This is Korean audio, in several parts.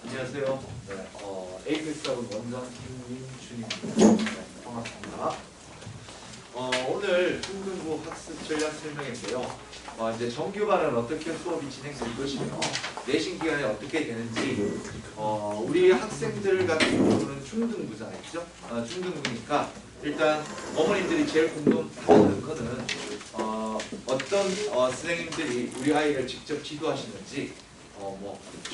안녕하세요. 네, 에이펙스학원 원장 김민준입니다. 네, 반갑습니다. 오늘 중등부 학습 전략 설명인데요. 이제 정규반은 어떻게 수업이 진행될 것이며 내신 기간에 어떻게 되는지 우리 학생들 같은 경우는 중등부잖아요, 그죠? 중등부니까 일단 어머님들이 제일 궁금하는 거는 어떤 선생님들이 우리 아이를 직접 지도하시는지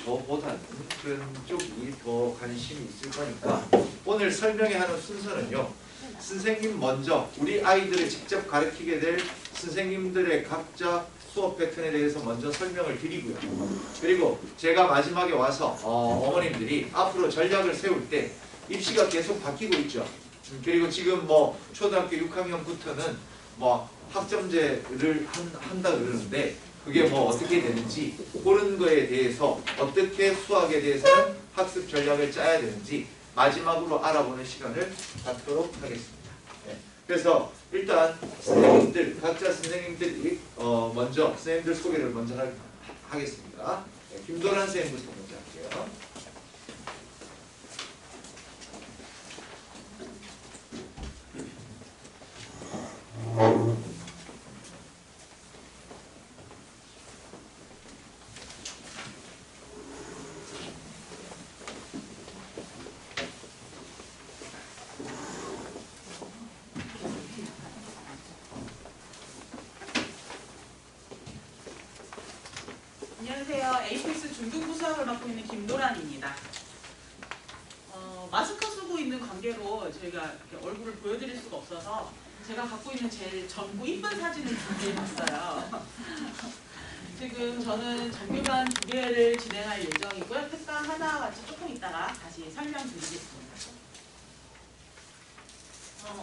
저보다는 그런 쪽이 더 관심이 있을 거니까 오늘 설명회 하는 순서는요. 선생님 먼저 우리 아이들을 직접 가르치게 될 선생님들의 각자 수업 패턴에 대해서 먼저 설명을 드리고요. 그리고 제가 마지막에 와서 어머님들이 앞으로 전략을 세울 때 입시가 계속 바뀌고 있죠. 그리고 지금 초등학교 6학년부터는 학점제를 한다 그러는데 그게 어떻게 되는지 그런 거에 대해서 어떻게 수학에 대해서는 학습 전략을 짜야 되는지 마지막으로 알아보는 시간을 갖도록 하겠습니다. 네. 그래서 일단 선생님들 각자 선생님들이 먼저 선생님들 소개를 먼저 하겠습니다. 네, 김도란 선생님부터 먼저 할게요. 안녕하세요. 에이펙스 중등부 수학을 맡고 있는 김도란입니다. 마스크 쓰고 있는 관계로 저희가 이렇게 얼굴을 보여드릴 수가 없어서 제가 갖고 있는 제일 젊고 이쁜 사진을 준비해봤어요. 지금 저는 정규반 2개를 진행할 예정이고요. 특강 하나같이 조금 있다가 다시 설명드리겠습니다.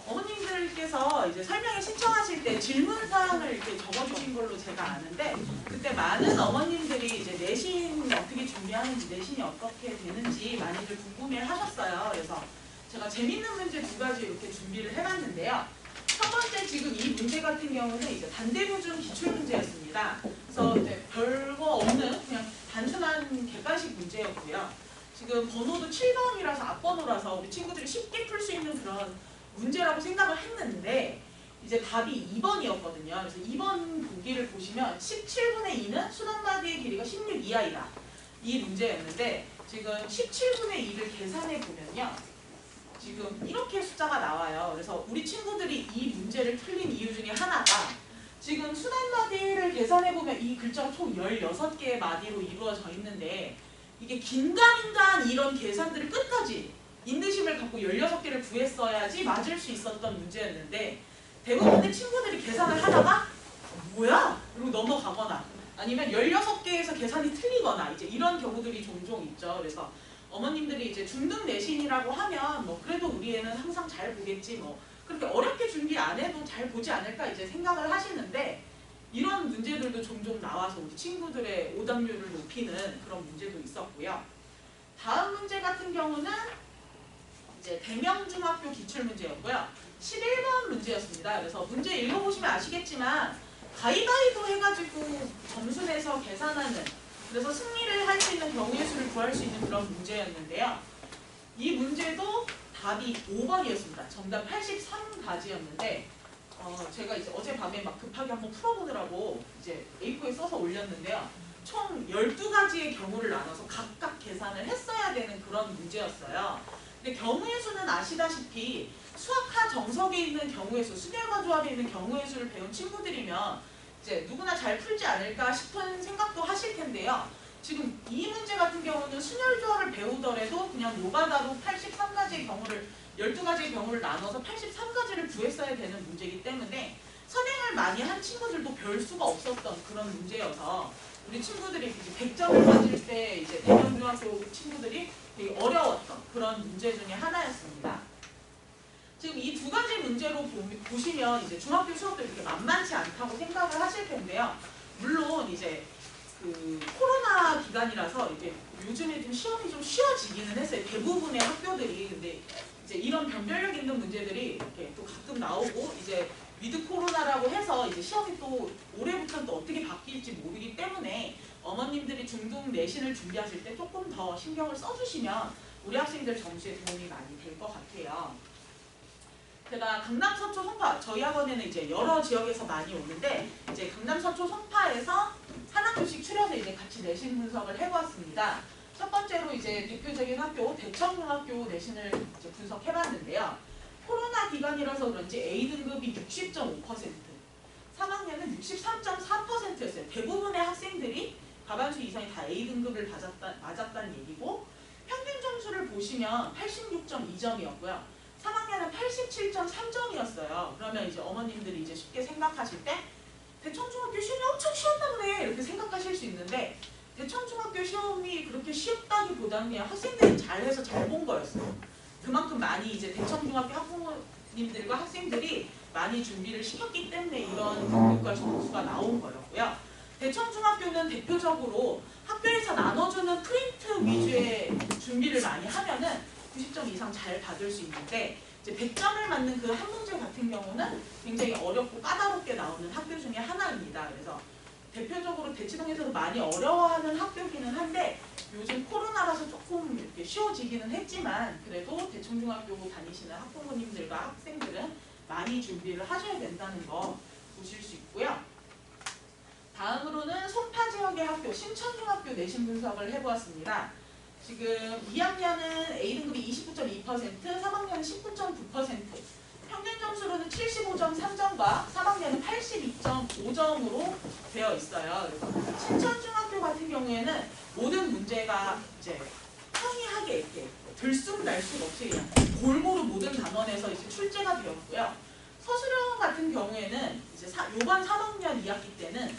어머님들께서 이제 설명회 신청하실 때 질문사항을 이렇게 적어주신 걸로 제가 아는데 그때 많은 어머님들이 이제 내신 어떻게 준비하는지 내신이 어떻게 되는지 많이들 궁금해 하셨어요. 그래서 제가 재밌는 문제 2가지 이렇게 준비를 해봤는데요. 첫 번째 지금 이 문제 같은 경우는 이제 단대부중 기출문제였습니다. 그래서 이제 별거 없는 그냥 단순한 객관식 문제였고요. 지금 번호도 7번이라서 앞번호라서 우리 친구들이 쉽게 풀 수 있는 그런 문제라고 생각을 했는데 이제 답이 2번이었거든요. 그래서 2번 보기를 보시면 17분의 2는 수단마디의 길이가 16 이하이다. 이 문제였는데 지금 17분의 2를 계산해 보면요. 지금 이렇게 숫자가 나와요. 그래서 우리 친구들이 이 문제를 틀린 이유 중에 하나가 지금 수단마디를 계산해 보면 이 글자가 총 16개의 마디로 이루어져 있는데 이게 긴가민가한 이런 계산들을 끝까지 인내심을 갖고 16개를 구했어야지 맞을 수 있었던 문제였는데 대부분의 친구들이 계산을 하다가 뭐야? 그리고 넘어가거나 아니면 16개에서 계산이 틀리거나 이제 이런 경우들이 종종 있죠. 그래서 어머님들이 이제 중등 내신이라고 하면 그래도 우리 애는 항상 잘 보겠지 그렇게 어렵게 준비 안 해도 잘 보지 않을까 이제 생각을 하시는데 이런 문제들도 종종 나와서 우리 친구들의 오답률을 높이는 그런 문제도 있었고요. 다음 문제 같은 경우는 이제 대명중학교 기출문제였고요. 11번 문제였습니다. 그래서 문제 읽어보시면 아시겠지만 가위바위보 해가지고 점수 내서 계산하는 그래서 승리를 할 수 있는 경우의 수를 구할 수 있는 그런 문제였는데요. 이 문제도 답이 5번이었습니다. 정답 83가지였는데 제가 이제 어젯밤에 급하게 한번 풀어보느라고 이제 A4에 써서 올렸는데요. 총 12가지의 경우를 나눠서 각각 계산을 했어야 되는 그런 문제였어요. 근데 경우의 수는 아시다시피 수학하 정석에 있는 경우의 수, 순열과 조합에 있는 경우의 수를 배운 친구들이면 이제 누구나 잘 풀지 않을까 싶은 생각도 하실 텐데요. 지금 이 문제 같은 경우는 순열 조합을 배우더라도 그냥 노가다로 83가지의 경우를 12가지의 경우를 나눠서 83가지를 구했어야 되는 문제이기 때문에 선행을 많이 한 친구들도 별 수가 없었던 그런 문제여서 우리 친구들이 100점을 맞을 때 이제 대명중학교 친구들이 되게 어려웠던 그런 문제 중에 하나였습니다. 지금 이 2가지 문제로 보시면 이제 중학교 수업도 이렇게 만만치 않다고 생각을 하실 텐데요. 물론 이제 코로나 기간이라서 이제 요즘에 좀 시험이 좀 쉬워지기는 했어요. 대부분의 학교들이. 근데 이제 이런 변별력 있는 문제들이 이렇게 또 가끔 나오고 이제 위드 코로나라고 해서 이제 시험이 또 올해부터는 또 어떻게 바뀔지 모르기 때문에 어머님들이 중등 내신을 준비하실 때 조금 더 신경을 써주시면 우리 학생들 점수에 도움이 많이 될 것 같아요. 제가 강남 서초 송파, 저희 학원에는 이제 여러 지역에서 많이 오는데 이제 강남 서초 송파에서 한 학교씩 추려서 이제 같이 내신 분석을 해보았습니다. 첫 번째로 이제 대표적인 학교 대청중학교 내신을 이제 분석해봤는데요. 코로나 기간이라서 그런지 A등급이 60.5%, 3학년은 63.4%였어요. 대부분의 학생들이 과반수 이상이 다 A등급을 맞았다는 얘기고, 평균 점수를 보시면 86.2점이었고요. 3학년은 87.3점이었어요. 그러면 이제 어머님들이 이제 쉽게 생각하실 때 대청중학교 시험이 엄청 쉬웠나 보네 이렇게 생각하실 수 있는데, 대청중학교 시험이 그렇게 쉽다기보다는 그냥 학생들이 잘해서 잘 본 거였어요. 그만큼 많이 이제 대청중학교 학부모님들과 학생들이 많이 준비를 시켰기 때문에 이런 등급과 점수가 나온 거였고요. 대청중학교는 대표적으로 학교에서 나눠주는 프린트 위주의 준비를 많이 하면은 90점 이상 잘 받을 수 있는데, 이제 100점을 맞는 그 한 문제 같은 경우는 굉장히 어렵고 까다롭게 나오는 학교 중에 하나입니다. 그래서 대표적으로 대치동에서도 많이 어려워하는 학교기는 한데, 요즘 코로나라서 조금 이렇게 쉬워지기는 했지만 그래도 대청중학교 다니시는 학부모님들과 학생들은 많이 준비를 하셔야 된다는 거 보실 수 있고요. 다음으로는 송파 지역의 학교 신천중학교 내신 분석을 해보았습니다. 지금 2학년은 A등급이 29.2%, 3학년은 19.9%, 평균 점수로는 75.3점과 3학년은 82.5점으로 되어 있어요. 그래서 신천중학교 같은 경우에는 모든 문제가 이제 평이하게 이렇게 들쑥날쑥 없이 그냥 골고루 모든 단원에서 이제 출제가 되었고요. 서술형 같은 경우에는 이제 요번 3학년 2학기 때는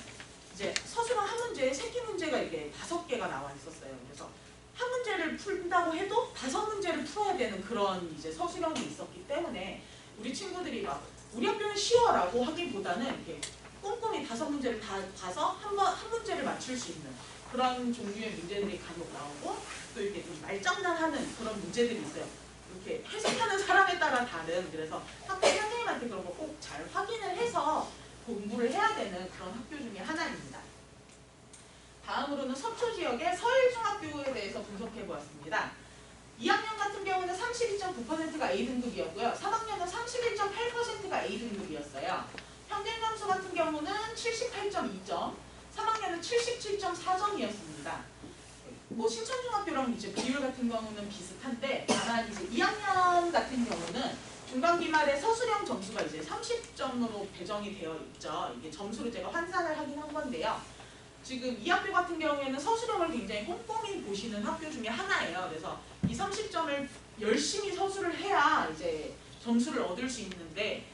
이제 서술형 한 문제에 새끼 문제가 이렇게 5개가 나와 있었어요. 그래서 한 문제를 푼다고 해도 5문제를 풀어야 되는 그런 이제 서술형이 있었기 때문에 우리 친구들이 막 우리 학교는 쉬워라고 하기보다는 이렇게 꼼꼼히 5문제를 다 봐서 한 문제를 맞출 수 있는 그런 종류의 문제들이 간혹 나오고, 또 이렇게 좀 말장난하는 그런 문제들이 있어요. 이렇게 해석하는 사람에 따라 다른, 그래서 학교 선생님한테 그런 거 꼭 잘 확인을 해서 공부를 해야 되는 그런 학교 중에 하나입니다. 다음으로는 서초 지역의 서일중학교에 대해서 분석해 보았습니다. 2학년 같은 경우는 32.9%가 A등급이었고요. 3학년은 31.8%가 A등급이었어요. 평균 점수 같은 경우는 78.2점, 3학년은 77.4점이었습니다. 뭐 신천중학교랑 이제 비율 같은 경우는 비슷한데, 다만 이제 2학년 같은 경우는 중간 기말에 서술형 점수가 이제 30점으로 배정이 되어 있죠. 이게 점수로 제가 환산을 하긴 한 건데요. 지금 이 학교 같은 경우에는 서술형을 굉장히 꼼꼼히 보시는 학교 중에 하나예요. 그래서 이 30점을 열심히 서술을 해야 이제 점수를 얻을 수 있는데,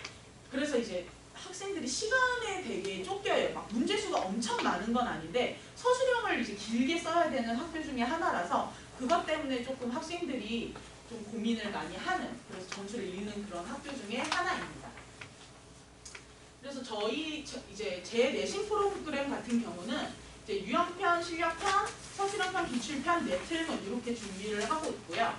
그래서 이제 학생들이 시간에 되게 쫓겨요. 막 문제수가 엄청 많은 건 아닌데 서술형을 이제 길게 써야 되는 학교 중에 하나라서 그것 때문에 조금 학생들이 좀 고민을 많이 하는, 그래서 점수를 잃는 그런 학교 중에 하나입니다. 그래서 저희 이제 제 내신 프로그램 같은 경우는 이제 유형편, 실력편, 서술형편, 기출편 네 틀은 이렇게 준비를 하고 있고요.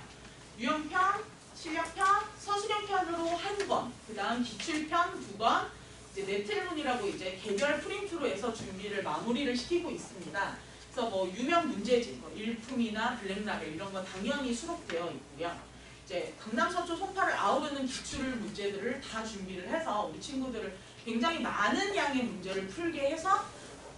유형편, 실력편, 서술형편으로 한 권, 그 다음 기출편 2권, 이제 네 틀문이라고 이제 개별 프린트로 해서 준비를 마무리를 시키고 있습니다. 그래서 뭐 유명 문제집, 뭐 일품이나 블랙라벨 이런 거 당연히 수록되어 있고요. 이제 강남, 서초, 송파를 아우르는 기출 문제들을 다 준비를 해서 우리 친구들을 굉장히 많은 양의 문제를 풀게 해서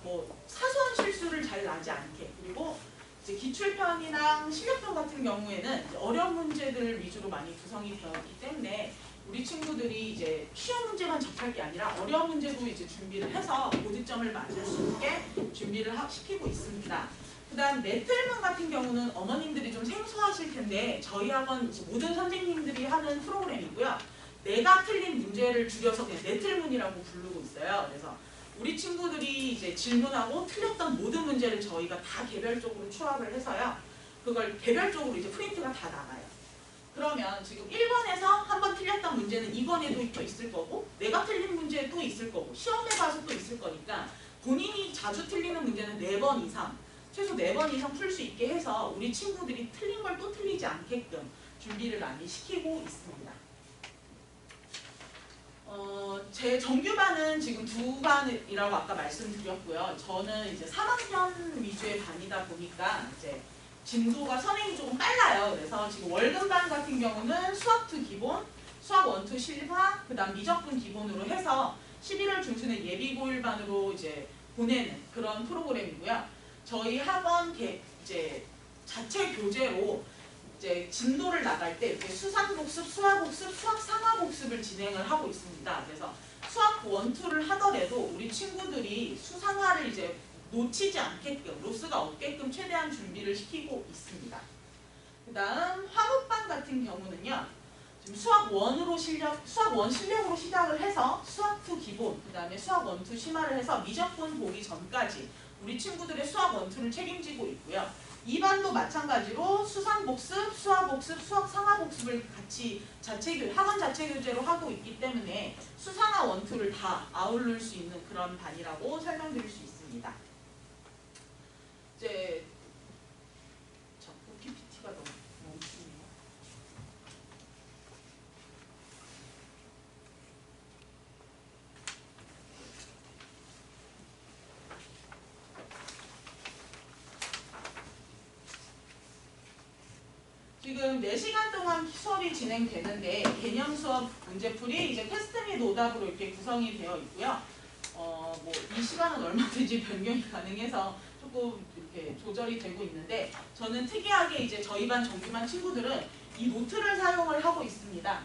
뭐 사소한 실수를 잘 나지 않게, 그리고 이제 기출편이랑 실력편 같은 경우에는 이제 어려운 문제들 위주로 많이 구성이 되어 있기 때문에 우리 친구들이 이제 쉬운 문제만 접할 게 아니라 어려운 문제도 이제 준비를 해서 고득점을 맞을 수 있게 준비를 시키고 있습니다. 그 다음 네틀문 같은 경우는 어머님들이 좀 생소하실 텐데 저희 학원 모든 선생님들이 하는 프로그램이고요. 내가 틀린 문제를 줄여서 그냥 네틀문이라고 부르고 있어요. 그래서 우리 친구들이 이제 질문하고 틀렸던 모든 문제를 저희가 다 개별적으로 추합을 해서요. 그걸 개별적으로 이제 프린트가 다 나가요. 그러면 지금 1번에서 한 번 틀렸던 문제는 2번에도 또 있을 거고, 내가 틀린 문제 또 있을 거고, 시험에 가서 또 있을 거니까 본인이 자주 틀리는 문제는 4번 이상, 최소 4번 이상 풀 수 있게 해서 우리 친구들이 틀린 걸 또 틀리지 않게끔 준비를 많이 시키고 있습니다. 제 정규반은 지금 2반이라고 아까 말씀드렸고요. 저는 이제 3학년 위주의 반이다 보니까 이제 진도가 선행이 조금 빨라요. 그래서 지금 월급반 같은 경우는 수학 2 기본, 수학 1, 2 실화, 그다음 미적분 기본으로 해서 11월 중순에 예비고일반으로 이제 보내는 그런 프로그램이고요. 저희 학원 이제 자체 교재로 이제 진도를 나갈 때 이렇게 수상 복습, 수화 복습, 수학 상하 복습을 진행을 하고 있습니다. 그래서 수학 1, 2를 하더라도 우리 친구들이 수상하를 이제 놓치지 않게끔, 로스가 없게끔 최대한 준비를 시키고 있습니다. 그 다음 화목반 같은 경우는요. 지금 수학 1 실력으로 시작을 해서 수학 2 기본, 그 다음에 수학 1, 2 심화를 해서 미적분 보기 전까지 우리 친구들의 수학 1, 2를 책임지고 있고요. 2반도 마찬가지로 수상 복습, 수화 복습, 수학 상하 복습을 같이 학원 자체 교재로 하고 있기 때문에 수상하 1, 2를 다 아울릴 수 있는 그런 반이라고 설명드릴 수 있습니다. 이제 자꾸 PPT가 너무 멈추네요. 지금 4시간 동안 수업이 진행되는데 개념 수업 문제풀이 이제 테스트 및 오답으로 이렇게 구성이 되어 있고요. 뭐 이 시간은 얼마든지 변경이 가능해서 조금 이렇게 조절이 되고 있는데 저는 특이하게 이제 저희 반 정규반 친구들은 이 노트를 사용을 하고 있습니다.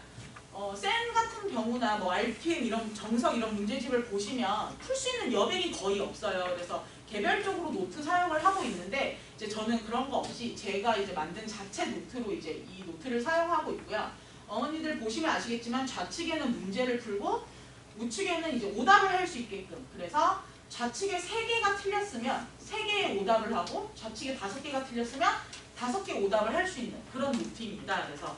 쌤 같은 경우나 뭐 RPM 이런 정석 이런 문제집을 보시면 풀 수 있는 여백이 거의 없어요. 그래서 개별적으로 노트 사용을 하고 있는데 이제 저는 그런 거 없이 제가 이제 만든 자체 노트로 이제 이 노트를 사용하고 있고요. 어머니들 보시면 아시겠지만 좌측에는 문제를 풀고 우측에는 이제 오답을 할 수 있게끔, 그래서 좌측에 3개가 틀렸으면 3개의 오답을 하고 좌측에 5개가 틀렸으면 5개 오답을 할 수 있는 그런 노트입니다. 그래서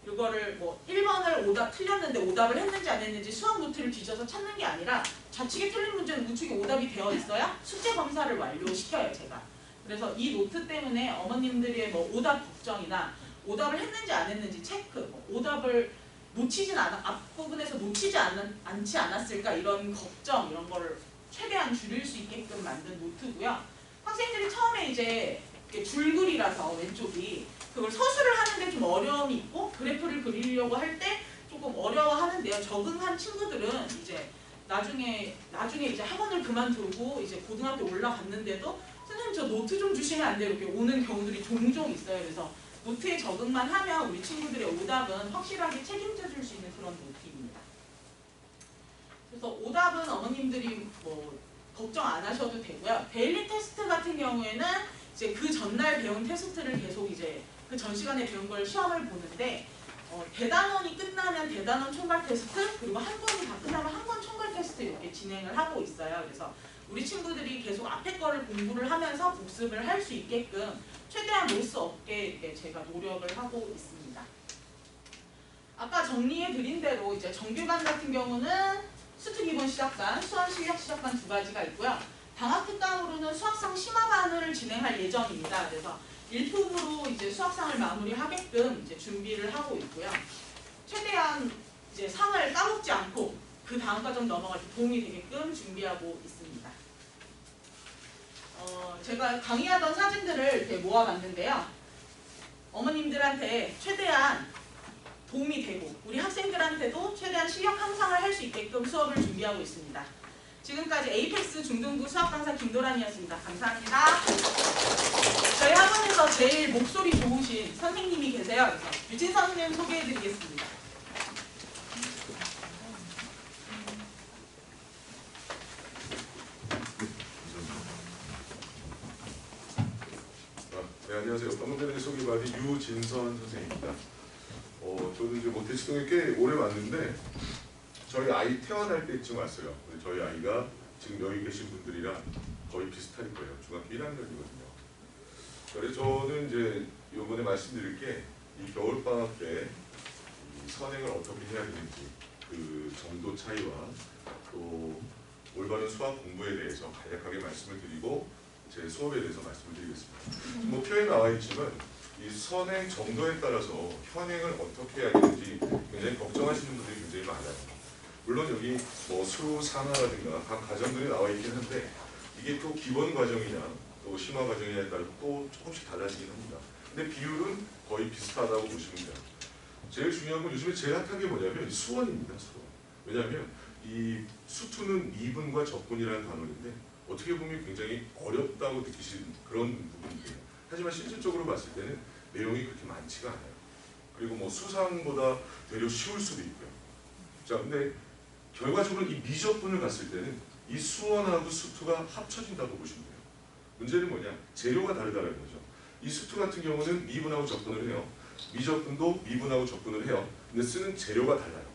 이거를 뭐 1번을 오답 틀렸는데 오답을 했는지 안 했는지 수학 노트를 뒤져서 찾는 게 아니라 좌측에 틀린 문제는 우측에 오답이 되어 있어야 숙제 검사를 완료시켜요, 제가. 그래서 이 노트 때문에 어머님들의 뭐 오답 걱정이나 오답을 했는지 안 했는지 체크, 뭐 오답을 앞부분에서 놓치지 않지 않았을까 이런 걱정, 이런 거를 최대한 줄일 수 있게끔 만든 노트고요. 학생들이 처음에 이제 줄글이라서 왼쪽이 그걸 서술을 하는데 좀 어려움이 있고 그래프를 그리려고 할 때 조금 어려워하는데요. 적응한 친구들은 이제 나중에 이제 학원을 그만두고 이제 고등학교 올라갔는데도 선생님 저 노트 좀 주시면 안 돼요? 이렇게 오는 경우들이 종종 있어요. 그래서 노트에 적응만 하면 우리 친구들의 오답은 확실하게 책임져 줄 수 있는 그런 노트입니다. 그래서 오답은 어머님들이 뭐 걱정 안 하셔도 되고요. 데일리 테스트 같은 경우에는 이제 그 전날 배운 테스트를 계속 이제 그 전 시간에 배운 걸 시험을 보는데 대단원이 끝나면 대단원 총괄 테스트, 그리고 한 권이 다 끝나면 한 권 총괄 테스트 이렇게 진행을 하고 있어요. 그래서 우리 친구들이 계속 앞에 거를 공부를 하면서 복습을 할 수 있게끔 최대한 로스 없게 이렇게 제가 노력을 하고 있습니다. 아까 정리해드린 대로 이제 정규반 같은 경우는 수트 기본 시작반, 수학 실력 시작반 2가지가 있고요. 방학 특강으로는 수학상 심화반을 진행할 예정입니다. 그래서 1품으로 이제 수학상을 마무리하게끔 이제 준비를 하고 있고요. 최대한 이제 상을 까먹지 않고 그 다음 과정 넘어갈 때 도움이 되게끔 준비하고 있습니다. 제가 강의하던 사진들을 이렇게 모아봤는데요. 어머님들한테 최대한 도움이 되고 우리 학생들한테도 최대한 실력 향상을 할 수 있게끔 수업을 준비하고 있습니다. 지금까지 에이펙스 중등부 수학 강사 김도란이었습니다. 감사합니다. 저희 학원에서 제일 목소리 좋으신 선생님이 계세요. 그래서 유진 선생님 소개해드리겠습니다. 네, 안녕하세요. 방금 전에 소개받은 유진선 선생님입니다. 저도 이제 모태치동에 꽤 오래 왔는데 저희 아이 태어날 때쯤 왔어요. 저희 아이가 지금 여기 계신 분들이랑 거의 비슷할 거예요. 중학교 1학년이거든요. 그래서 저는 이제 이번에 말씀드릴 게 이 겨울방학 때 이 선행을 어떻게 해야 되는지 그 정도 차이와 또 올바른 수학 공부에 대해서 간략하게 말씀을 드리고 제 수업에 대해서 말씀을 드리겠습니다. 뭐 표에 나와 있지만 이 선행 정도에 따라서 현행을 어떻게 해야 되는지 굉장히 걱정하시는 분들이 굉장히 많아요. 물론 여기 뭐 수상하라든가 각 과정들이 나와 있긴 한데 이게 또 기본 과정이냐 또 심화 과정이냐에 따라 또 조금씩 달라지긴 합니다. 근데 비율은 거의 비슷하다고 보시면 돼요. 제일 중요한 건 요즘에 제일 핫한 게 뭐냐면 수원입니다. 수원. 왜냐하면 이 수투는 미분과 적분이라는 단어인데 어떻게 보면 굉장히 어렵다고 느끼시는 그런 부분이에요. 하지만 실질적으로 봤을 때는 내용이 그렇게 많지가 않아요. 그리고 뭐 수상보다 되려 쉬울 수도 있고요. 자, 근데 결과적으로 이 미적분을 갔을 때는 이 수원하고 수투가 합쳐진다고 보시면 돼요. 문제는 뭐냐? 재료가 다르다는 거죠. 이 수투 같은 경우는 미분하고 적분을 해요. 미적분도 미분하고 적분을 해요. 근데 쓰는 재료가 달라요.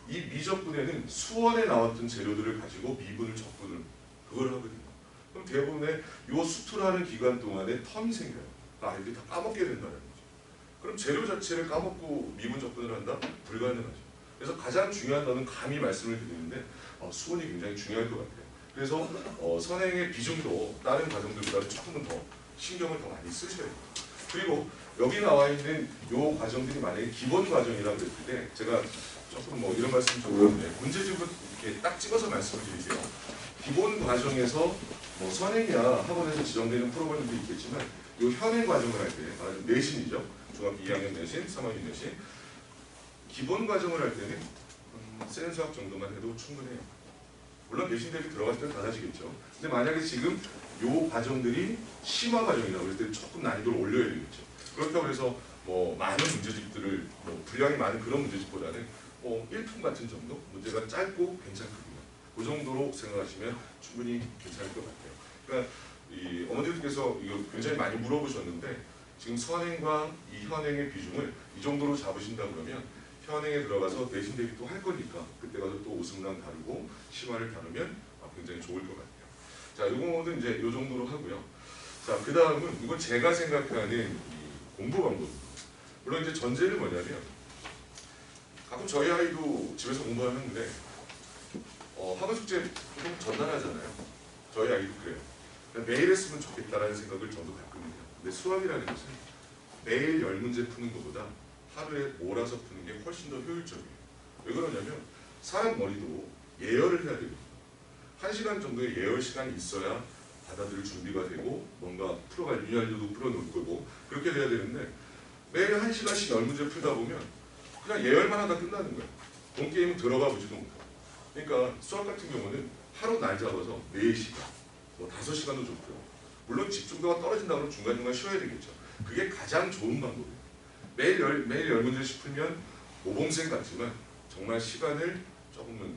이 미적분에는 수원에 나왔던 재료들을 가지고 미분을 적분을 그걸 하거든요. 그럼 대부분의 이 수투라는 기간 동안에 텀이 생겨요. 그러니까 아이들이 다 까먹게 된다는 거죠. 그럼 재료 자체를 까먹고 미분 적분을 한다? 불가능하죠. 그래서 가장 중요한 거는 감히 말씀을 드리는데 수원이 굉장히 중요할 것 같아요. 그래서 선행의 비중도 다른 과정들보다 조금은 더 신경을 더 많이 쓰셔야 돼요. 그리고 여기 나와 있는 요 과정들이 만약에 기본 과정이라고 그랬을 때 제가 조금 뭐 이런 말씀 좀 그런데 문제집을 이렇게 딱 찍어서 말씀을 드릴게요. 기본 과정에서 뭐 선행이야 학원에서 지정되는 프로그램도 있겠지만 요 현행 과정을 할 때 말하자면 내신이죠. 중학교 2학년 내신, 3학년 내신 기본 과정을 할 때는 센 수학 정도만 해도 충분해요. 물론 내신 대비 들어갈 때는 달라지겠죠. 근데 만약에 지금 요 과정들이 심화 과정이라고 할 때 조금 난이도를 올려야 되겠죠. 그렇다고 해서 뭐 많은 문제집들을 뭐 분량이 많은 그런 문제집보다는 1품 같은 정도 문제가 짧고 괜찮거든요. 그 정도로 생각하시면 충분히 괜찮을 것 같아요. 그러니까 이 어머니들께서 이거 굉장히 많이 물어보셨는데 지금 선행과 이 현행의 비중을 이 정도로 잡으신다 그러면 현행에 들어가서 내신 대비 또 할 거니까 그때 가서 또 오승랑 다루고 심화를 다루면 굉장히 좋을 것 같아요. 자, 요거는 이제 요 정도로 하고요. 자, 그 다음은 이건 제가 생각하는 이 공부 방법입니다. 물론 이제 전제는 뭐냐면 가끔 저희 아이도 집에서 공부하는데 학원 숙제 조금 전달하잖아요. 저희 아이도 그래요. 매일 했으면 좋겠다라는 생각을 저도 가끔 해요. 근데 수학이라는 것은 매일 10문제 푸는 것보다 하루에 몰아서 푸는 게 훨씬 더 효율적이에요. 왜 그러냐면 사람 머리도 예열을 해야 됩니다. 1시간 정도의 예열 시간이 있어야 받아들일 준비가 되고 뭔가 풀어갈 윤활유도 풀어놓을 거고 그렇게 돼야 되는데 매일 1시간씩 10문제 풀다 보면 그냥 예열만 하다 끝나는 거예요. 본 게임은 들어가 보지도 못해요. 그러니까 수학 같은 경우는 하루 날 잡아서 4시간, 뭐 5시간도 좋고요. 물론 집중도가 떨어진다 그러면 중간중간 쉬어야 되겠죠. 그게 가장 좋은 방법이에요. 매일 10문제씩 풀면 모범생 같지만 정말 시간을 조금은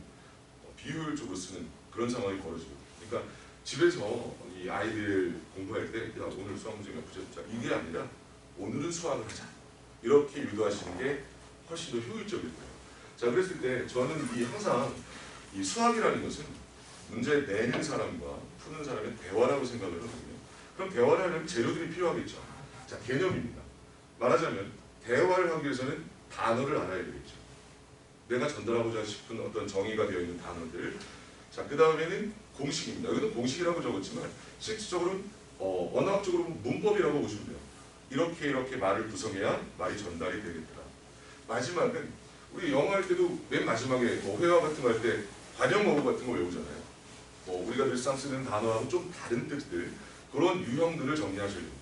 비효율적으로 쓰는 그런 상황이 벌어지거든요. 그러니까 집에서 이 아이들 공부할 때 야, 오늘 수학 문제 몇 푸자 이게 아니라 오늘은 수학을 하자. 이렇게 유도하시는 게 훨씬 더 효율적일 거예요. 자, 그랬을 때 저는 항상 이 수학이라는 것은 문제 내는 사람과 푸는 사람의 대화라고 생각을 하거든요. 그럼 대화를 하려면 재료들이 필요하겠죠. 자, 개념입니다. 말하자면 대화를 하기 위해서는 단어를 알아야 되겠죠. 내가 전달하고자 싶은 어떤 정의가 되어 있는 단어들. 자, 그 다음에는 공식입니다. 여기는 공식이라고 적었지만 실질적으로는 언어학적으로 문법이라고 보시면 돼요. 이렇게 말을 구성해야 말이 전달이 되겠더라. 마지막은 우리 영어 할 때도 맨 마지막에 뭐 회화 같은 거 할 때 관용어구 같은 거 외우잖아요. 뭐 우리가 늘상 쓰는 단어하고 좀 다른 뜻들 그런 유형들을 정리하셔야 됩니다.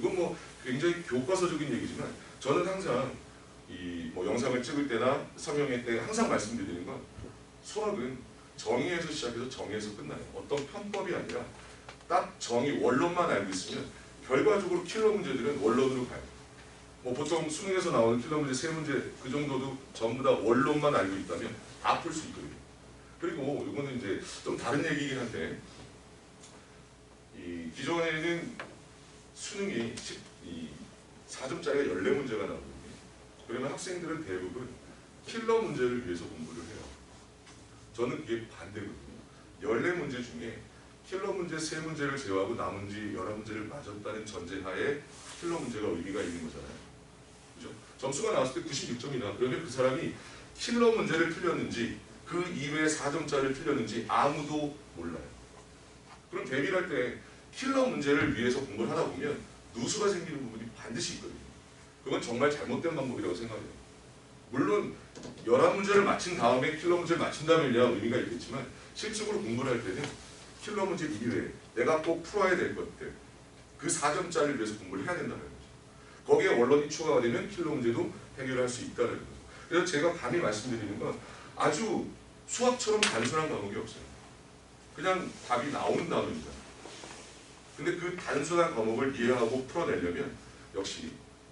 이건 뭐 굉장히 교과서적인 얘기지만 저는 항상 이 뭐 영상을 찍을 때나 설명회 때 항상 말씀드리는 건 수학은 정의에서 시작해서 정의에서 끝나요. 어떤 편법이 아니라 딱 정의 원론만 알고 있으면 결과적으로 킬러 문제들은 원론으로 가요. 뭐 보통 수능에서 나오는 킬러 문제 3문제 그 정도도 전부 다 원론만 알고 있다면 다 풀 수 있거든요. 그리고 이거는 이제 좀 다른 얘기긴 한데 이 기존에는 수능이 4점짜리가 14문제가 나오거든요. 그러면 학생들은 대부분 킬러 문제를 위해서 공부를 해요. 저는 그게 반대거든요. 14문제 중에 킬러 문제 3문제를 제외하고 나머지 11문제를 맞았다는 전제하에 킬러 문제가 의미가 있는 거잖아요. 그죠? 점수가 나왔을 때 96점이나 그러면 그 사람이 킬러 문제를 틀렸는지 그 이외에 4점짜리를 틀렸는지 아무도 몰라요. 그럼 대비를 할 때 킬러 문제를 위해서 공부를 하다 보면 누수가 생기는 부분이 반드시 있거든요. 그건 정말 잘못된 방법이라고 생각해요. 물론 11문제를 마친 다음에 킬러 문제를 마친다면야 의미가 있겠지만 실질적으로 공부를 할 때는 킬러 문제 이외에 내가 꼭 풀어야 될 것들 그 4점짜리를 위해서 공부를 해야 된다는 거죠. 거기에 원론이 추가가 되면 킬러 문제도 해결할 수 있다는 거죠. 그래서 제가 감히 말씀드리는 건 아주 수학처럼 단순한 과목이 없어요. 그냥 답이 나오는 단어입니다. 근데 그 단순한 과목을 이해하고 풀어내려면 역시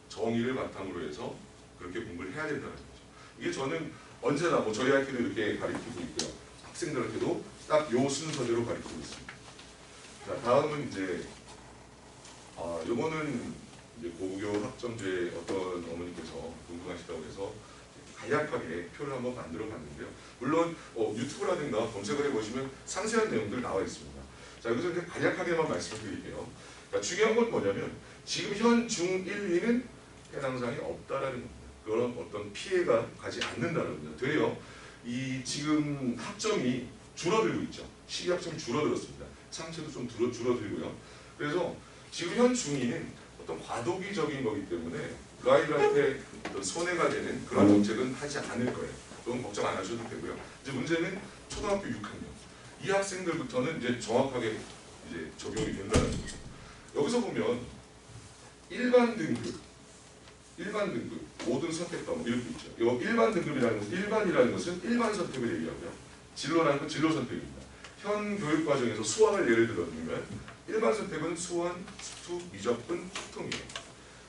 정의를 바탕으로 해서 그렇게 공부를 해야 된다는 거죠. 이게 저는 언제나 뭐 저희 학교도 이렇게 가르치고 있고요. 학생들한테도 딱 요 순서대로 가르치고 있습니다. 자, 다음은 이제 요거는 이제 고교 학점제 어떤 어머니께서 궁금하시다고 해서 간략하게 표를 한번 만들어 봤는데요. 물론 유튜브라든가 검색을 해보시면 상세한 내용들 나와 있습니다. 자, 여기서 이렇게 간략하게만 말씀드릴게요. 그러니까 중요한 건 뭐냐면 지금 현 중 1, 2는 해당사항이 없다라는 겁니다. 그런 어떤 피해가 가지 않는다는 겁니다. 되려 이 지금 학점이 줄어들고 있죠. 12학점이 줄어들었습니다. 상체도 좀 줄어들고요. 그래서 지금 현 중2는 어떤 과도기적인 거기 때문에 그 아이들한테 어떤 손해가 되는 그런 정책은 하지 않을 거예요. 그건 걱정 안 하셔도 되고요. 이제 문제는 초등학교 6학년 이 학생들부터는 이제 정확하게 이제 적용이 된다는 거죠. 여기서 보면 일반 등급 모든 선택 과목 이렇게 있죠. 이 일반 등급이라는 것은 일반이라는 것은 일반 선택을 얘기하고요. 진로라는 건 진로 선택입니다. 현 교육 과정에서 수학을 예를 들어주면 일반 선택은 수원, 수투, 미적분, 확통이에요.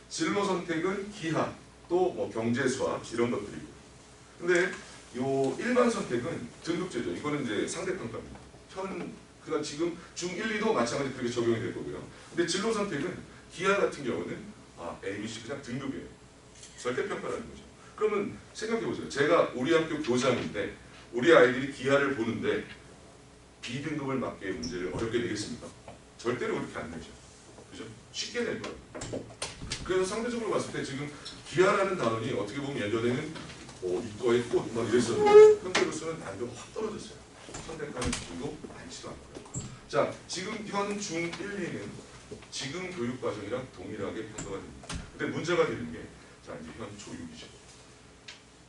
진로 선택은 기하, 또 뭐 경제, 수학 이런 것들이고. 근데 요 일반 선택은 등급제죠. 이거는 이제 상대평가입니다. 그러니까 지금 중1, 2도 마찬가지로 그렇게 적용이 될 거고요. 근데 진로 선택은 기하 같은 경우는 A, B, C 그냥 등급이에요. 절대평가라는 거죠. 그러면 생각해 보세요. 제가 우리 학교 교장인데 우리 아이들이 기하를 보는데 B등급을 맞게 문제를 어렵게 내겠습니까? 절대로 그렇게 안 내죠. 그죠? 쉽게 낼 거예요. 그래서 상대적으로 봤을 때 지금 기하라는 단원이 어떻게 보면 예전에는 이과의 꽃 막 이랬었는데 현재로서는 난이도가 확 떨어졌어요. 선택하는 기준도 많지도 않고요. 자, 지금 현 중 1, 2는 지금 교육 과정이랑 동일하게 평가가 됩니다. 근데 문제가 되는 게 자, 이제 현 초 6이죠.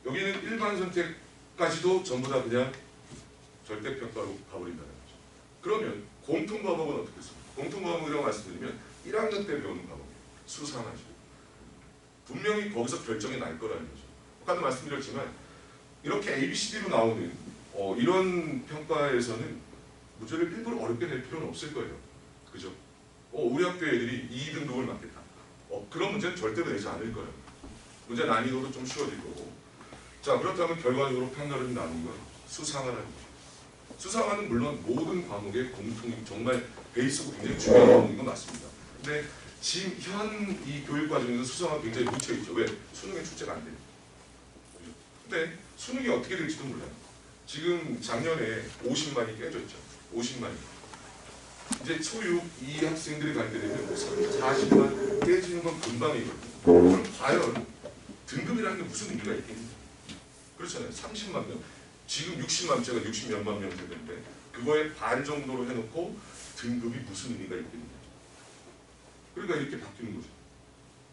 여기는 일반 선택까지도 전부 다 그냥 절대평가로 가버린다는 거죠. 그러면 공통과목은 어떻게 습니까? 공통과목이라고 말씀드리면 1학년 때 배우는 과목이에요. 수상하죠. 분명히 거기서 결정이 날 거라는 거죠. 아까도 말씀드렸지만 이렇게 ABCD로 나오는 이런 평가에서는 문제를 일부러 어렵게 낼 필요는 없을 거예요. 그죠? 우리 학교 애들이 2등급을 맞겠다. 그런 문제는 절대로 내지 않을 거예요. 문제 난이도도 좀 쉬워질 거고. 자, 그렇다면 결과적으로 평가를 나눈 건 수상하라는 거죠. 수상하는 물론 모든 과목의 공통인 정말 베이스고 굉장히 중요한 과목인 건 맞습니다. 근데 지금 현 이 교육 과정에서 수상은 굉장히 묻혀있죠. 왜? 수능에 출제가 안 돼요. 근데 수능이 어떻게 될지도 몰라요. 지금 작년에 50만이 깨졌죠. 50만이. 이제 초육 이 학생들이 갈 때 되면 40만 깨지는 건 금방이거든요. 그럼 과연 등급이라는 게 무슨 의미가 있겠냐? 그렇잖아요. 30만 명. 지금 60만째가 60몇만 명 되는데 그거에 반 정도로 해놓고 등급이 무슨 의미가 있겠냐? 그러니까 이렇게 바뀌는 거죠.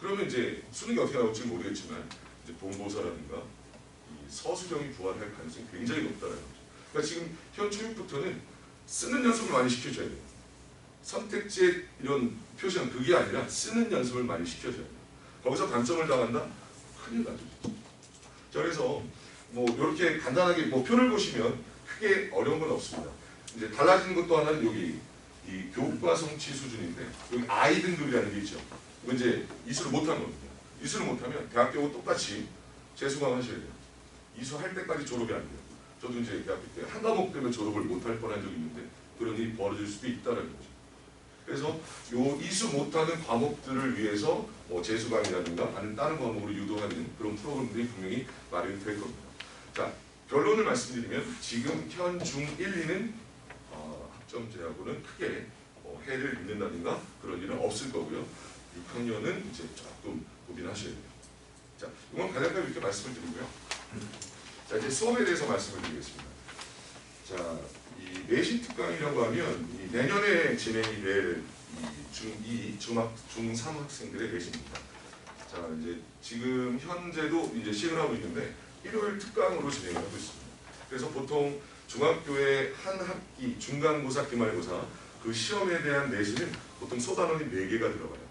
그러면 이제 수능이 어떻게 나올지 모르겠지만 이제 본보사라든가 이 서술형이 부활할 가능성이 굉장히 높다는 거죠. 그러니까 지금 현 초육부터는 쓰는 연습을 많이 시켜줘야 돼요. 선택지에 이런 표시한 그게 아니라 쓰는 연습을 많이 시켜줘야 돼요. 거기서 단점을 당한다? 큰일 나죠. 자, 그래서 뭐 이렇게 간단하게 뭐 표를 보시면 크게 어려운 건 없습니다. 이제 달라지는 것도 하나는 여기 이 교과 성취 수준인데 여기 I 등급이라는 게 있죠. 이거 이제 이수를 못한 겁니다. 이수를 못하면 대학교하고 똑같이 재수강 하셔야 돼요. 이수할 때까지 졸업이 안 돼요. 저도 이제 대학교 때 한 과목 때문에 졸업을 못할 뻔한 적이 있는데 그런 일이 벌어질 수도 있다는 거죠. 그래서 요 이수 못하는 과목들을 위해서 뭐 재수강이라든가 아니면 다른 과목으로 유도하는 그런 프로그램들이 분명히 마련이 될 겁니다. 자, 결론을 말씀드리면 지금 현 중 1, 2는 학점제하고는 크게 해를 입는다든가 그런 일은 없을 거고요. 6학년은 이제 조금 고민하셔야 돼요. 자, 이건 간략하게 이렇게 말씀을 드리고요. 자, 이제 수업에 대해서 말씀을 드리겠습니다. 자, 이 내신 특강이라고 하면 이 내년에 진행이 될 중2, 중3 학생들의 내신입니다. 자, 이제 지금 현재도 이제 시행을 하고 있는데 일요일 특강으로 진행을 하고 있습니다. 그래서 보통 중학교의 한 학기 중간고사, 기말고사 그 시험에 대한 내신은 보통 소단원이 4개가 들어가요.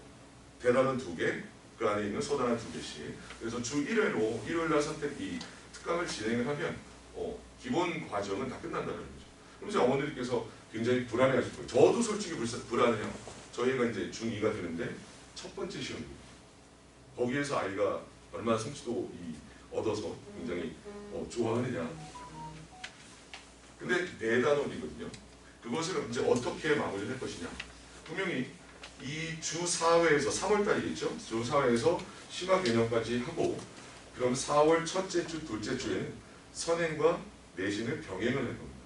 대단원 2개, 그 안에 있는 소단원 2개씩. 그래서 주 1회로 일요일날 선택 이 특강을 진행을 하면 기본 과정은 다 끝난다는 거죠. 그럼 이제 어머니들께서 굉장히 불안해하실 거예요. 저도 솔직히 불안해요. 저희가 이제 중2가 되는데 첫 번째 시험입니다. 거기에서 아이가 얼마나 성취도 얻어서 굉장히 좋아하느냐. 근데 내단원이거든요. 그것을 이제 어떻게 마무리를 할 것이냐. 분명히 이 주 4회에서 3월달이겠죠. 주 4회에서 심화 개념까지 하고 그럼 4월 첫째 주, 둘째 주에는 선행과 내신을 병행을 할 겁니다.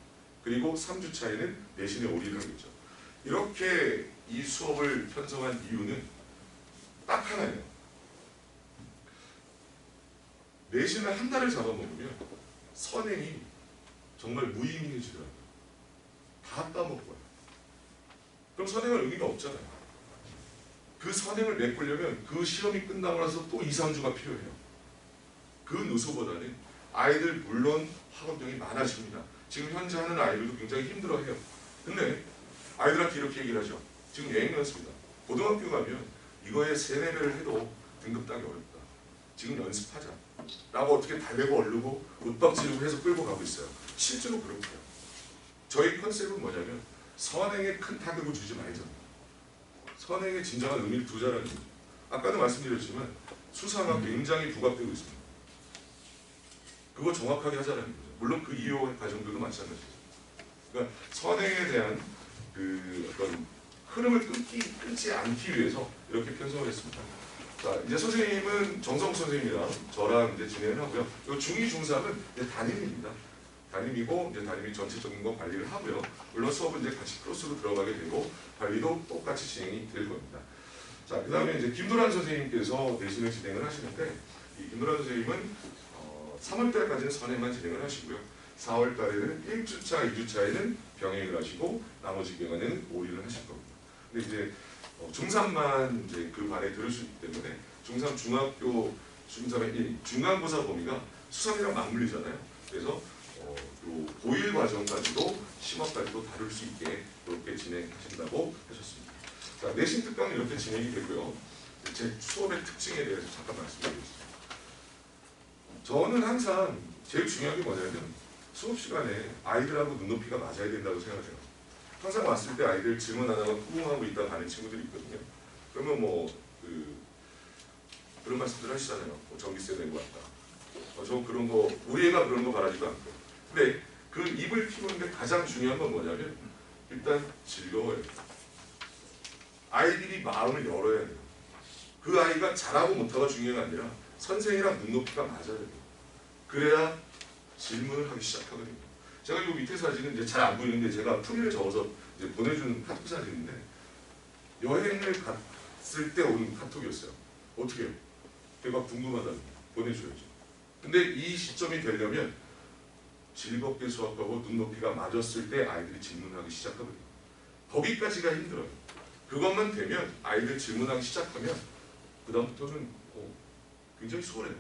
그리고 3주 차에는 내신에 올인을 하겠죠. 이렇게 이 수업을 편성한 이유는 딱 하나예요. 내신을 한 달을 잡아먹으면 선행이 정말 무의미해지더라고요. 다 까먹고요. 그럼 선행할 의미가 없잖아요. 그 선행을 메꾸려면 그 시험이 끝나고 나서 또 2, 3주가 필요해요. 그 누수보다는 아이들 물론 학업량이 많아집니다. 지금 현재 하는 아이들도 굉장히 힘들어해요. 근데 아이들한테 이렇게 얘기를 하죠. 지금 예행 연습이다. 고등학교 가면 이거에 세뇌를 해도 등급 따기 어렵다. 지금 연습하자. 라고 어떻게 달래고 얼르고 웃박지르고 해서 끌고 가고 있어요. 실제로 그렇고요. 저희 컨셉은 뭐냐면 선행에 큰 타격을 주지 말자. 선행의 진정한 의미를 두자라는 거죠. 아까도 말씀드렸지만 수사가 굉장히 부각되고 있습니다. 그거 정확하게 하자라는 거죠. 물론 그 이후 과정들도 마찬가지죠. 그러니까 선행에 대한 그 어떤 흐름을 끊지 않기 위해서 이렇게 편성을 했습니다. 자, 이제 선생님은 정성욱 선생님이랑 저랑 이제 진행을 하고요. 요 중2, 중3은 이제 담임입니다. 담임이고 이제 담임이 전체적인 거 관리를 하고요. 물론 수업은 이제 같이 크로스로 들어가게 되고 관리도 똑같이 진행이 될 겁니다. 자, 그 다음에 이제 김도란 선생님께서 내신을 진행을 하시는데 이 김도란 선생님은 3월달까지는 선행만 진행을 하시고요. 4월달에는 1주차, 2주차에는 병행을 하시고 나머지 기간에는 오리를 하실 겁니다. 근데 이제 중3만 이제 그 반에 들을 수 있기 때문에 중3 중학교 중3의 중간고사 범위가 수상이랑 맞물리잖아요. 그래서 요 고1 과정까지도 심화까지도 다룰 수 있게 그렇게 진행하신다고 하셨습니다. 자, 내신 특강은 이렇게 진행이 되고요. 제 수업의 특징에 대해서 잠깐 말씀드리겠습니다. 저는 항상 제일 중요한 게 뭐냐면 수업 시간에 아이들하고 눈높이가 맞아야 된다고 생각해요. 항상 왔을 때 아이들 질문 하다가 꾸궁하고 있다 가는 친구들이 있거든요. 그러면 그런 말씀들 하시잖아요. 전기세 내고 왔다. 저 그런 거 우리 애가 그런 거 바라지도 않고. 근데 그 입을 키우는데 가장 중요한 건 뭐냐면 일단 즐거워요. 아이들이 마음을 열어야 돼요. 그 아이가 잘하고 못하고가 중요한 게 아니라 선생이랑 눈높이가 맞아야 돼요. 그래야 질문을 하기 시작하거든요. 제가 이 밑에 사진은 이제 잘 안 보이는데 제가 풀이를 적어서 이제 보내준 카톡 사진인데 여행을 갔을 때 온 카톡이었어요. 어떻게 해요? 제가 궁금하다 보내줘야죠. 근데 이 시점이 되려면 즐겁게 수업하고 눈높이가 맞았을 때 아이들이 질문하기 시작하거든요. 거기까지가 힘들어요. 그것만 되면 아이들 질문하기 시작하면 그 다음부터는 굉장히 수월해요.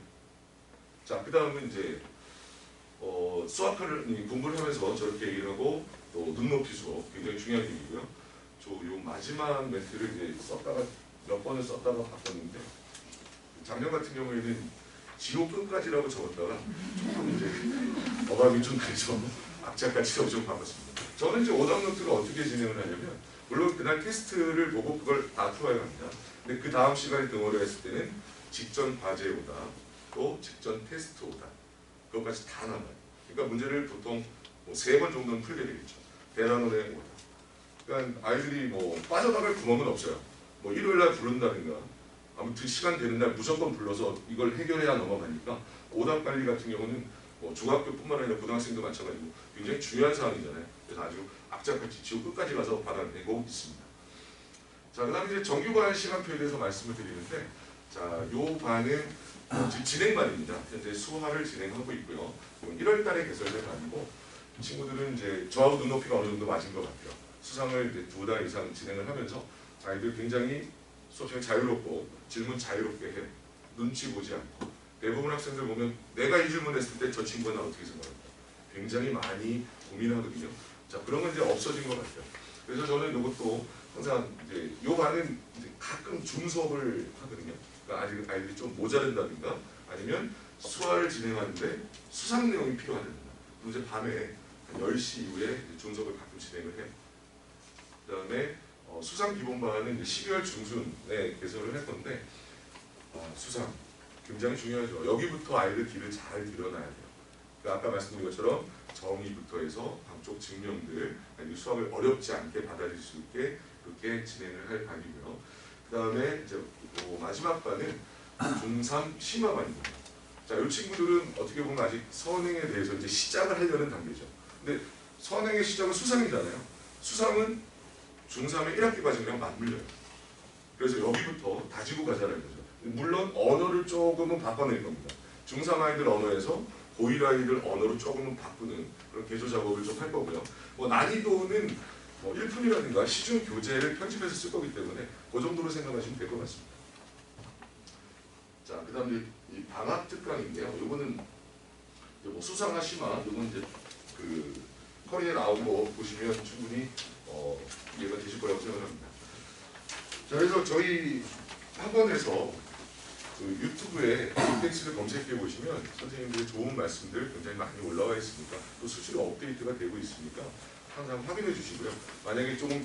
자, 그 다음은 이제 수학을 공부를 하면서 저렇게 얘기를 하고 또 눈높이 수업 굉장히 중요한 얘기고요. 저 요 마지막 멘트를 이제 썼다가 몇 번을 썼다가 바꿨는데 작년 같은 경우에는 지옥 끝까지라고 적었다가 조금 이제 어감이 좀 그래서 악착같이 좀 바꿨습니다. 저는 이제 오답 노트를 어떻게 진행을 하냐면 물론 그날 테스트를 보고 그걸 다 풀어야 합니다. 근데 그 다음 시간에 등원을 했을 때는 직전 과제 오답 또 직전 테스트 오답 그것까지 다 남아요. 그러니까 문제를 보통 3번 정도는 풀게 되겠죠. 대란원의 오답. 그러니까 아이들이 빠져나갈 구멍은 없어요. 일요일날 부른다든가 아무튼 시간 되는 날 무조건 불러서 이걸 해결해야 넘어가니까 오답 관리 같은 경우는 중학교뿐만 아니라 고등학생도 마찬가지고 굉장히 중요한 사항이잖아요. 그래서 아주 악착같이 지옥 끝까지 가서 받아내고 있습니다. 자, 그 다음에 이제 정규반 시간표에 대해서 말씀을 드리는데 자, 요 반은 진행반입니다. 현재 수화를 진행하고 있고요. 1월 달에 개설된 반이고 친구들은 이제 저하고 눈높이가 어느 정도 맞은 것 같아요. 수상을 이제 2달 이상 진행을 하면서 아이들 굉장히 수업 시간 자유롭고 질문 자유롭게 해요. 눈치 보지 않고. 대부분 학생들 보면 내가 이 질문했을 때 저 친구는 어떻게 생각할까? 굉장히 많이 고민하거든요. 자, 그런 건 이제 없어진 것 같아요. 그래서 저는 이것도 항상 이제 요 반은 이제 가끔 줌수업을 하거든요. 그러니까 아직 아이들이 좀 모자른다든가 아니면 수화를 진행하는데 수상 내용이 필요하다든가. 그럼 이제 밤에 한 10시 이후에 줌수업을 가끔 진행을 해요. 그 다음에 수상 기본반은 이제 12월 중순에 개설을 할 건데 수상 굉장히 중요하죠. 여기부터 아이들 길을 잘 들여놔야 돼요. 그러니까 아까 말씀드린 것처럼 정의부터 해서 각종 증명들 수학을 어렵지 않게 받아들일 수 있게 그렇게 진행을 할 반이고요. 그 다음에 이제 마지막 반은 중3 심화반입니다. 자, 이 친구들은 어떻게 보면 아직 선행에 대해서 이제 시작을 하려는 단계죠. 근데 선행의 시작은 수상이잖아요. 수상은 중3의 1학기 과정이랑 맞물려요. 그래서 여기부터 다지고 가자는 거죠. 물론 언어를 조금은 바꿔낼 겁니다. 중3 아이들 언어에서 고1 아이들 언어로 조금은 바꾸는 그런 개조 작업을 좀 할 거고요. 뭐 난이도는 뭐 1품이라든가 시중 교재를 편집해서 쓸 거기 때문에 그 정도로 생각하시면 될 것 같습니다. 자, 그 다음에 이 방학 특강인데요. 이거는 뭐 수상화 심화, 이건 이제 그 커리에 나온 거 보시면 충분히 이해가 되실 거라고 생각합니다. 자, 그래서 저희 학원에서 그 유튜브에 콘텐츠를 검색해 보시면 선생님들의 좋은 말씀들 굉장히 많이 올라와 있으니까 또 수시로 업데이트가 되고 있으니까 항상 확인해 주시고요. 만약에 조금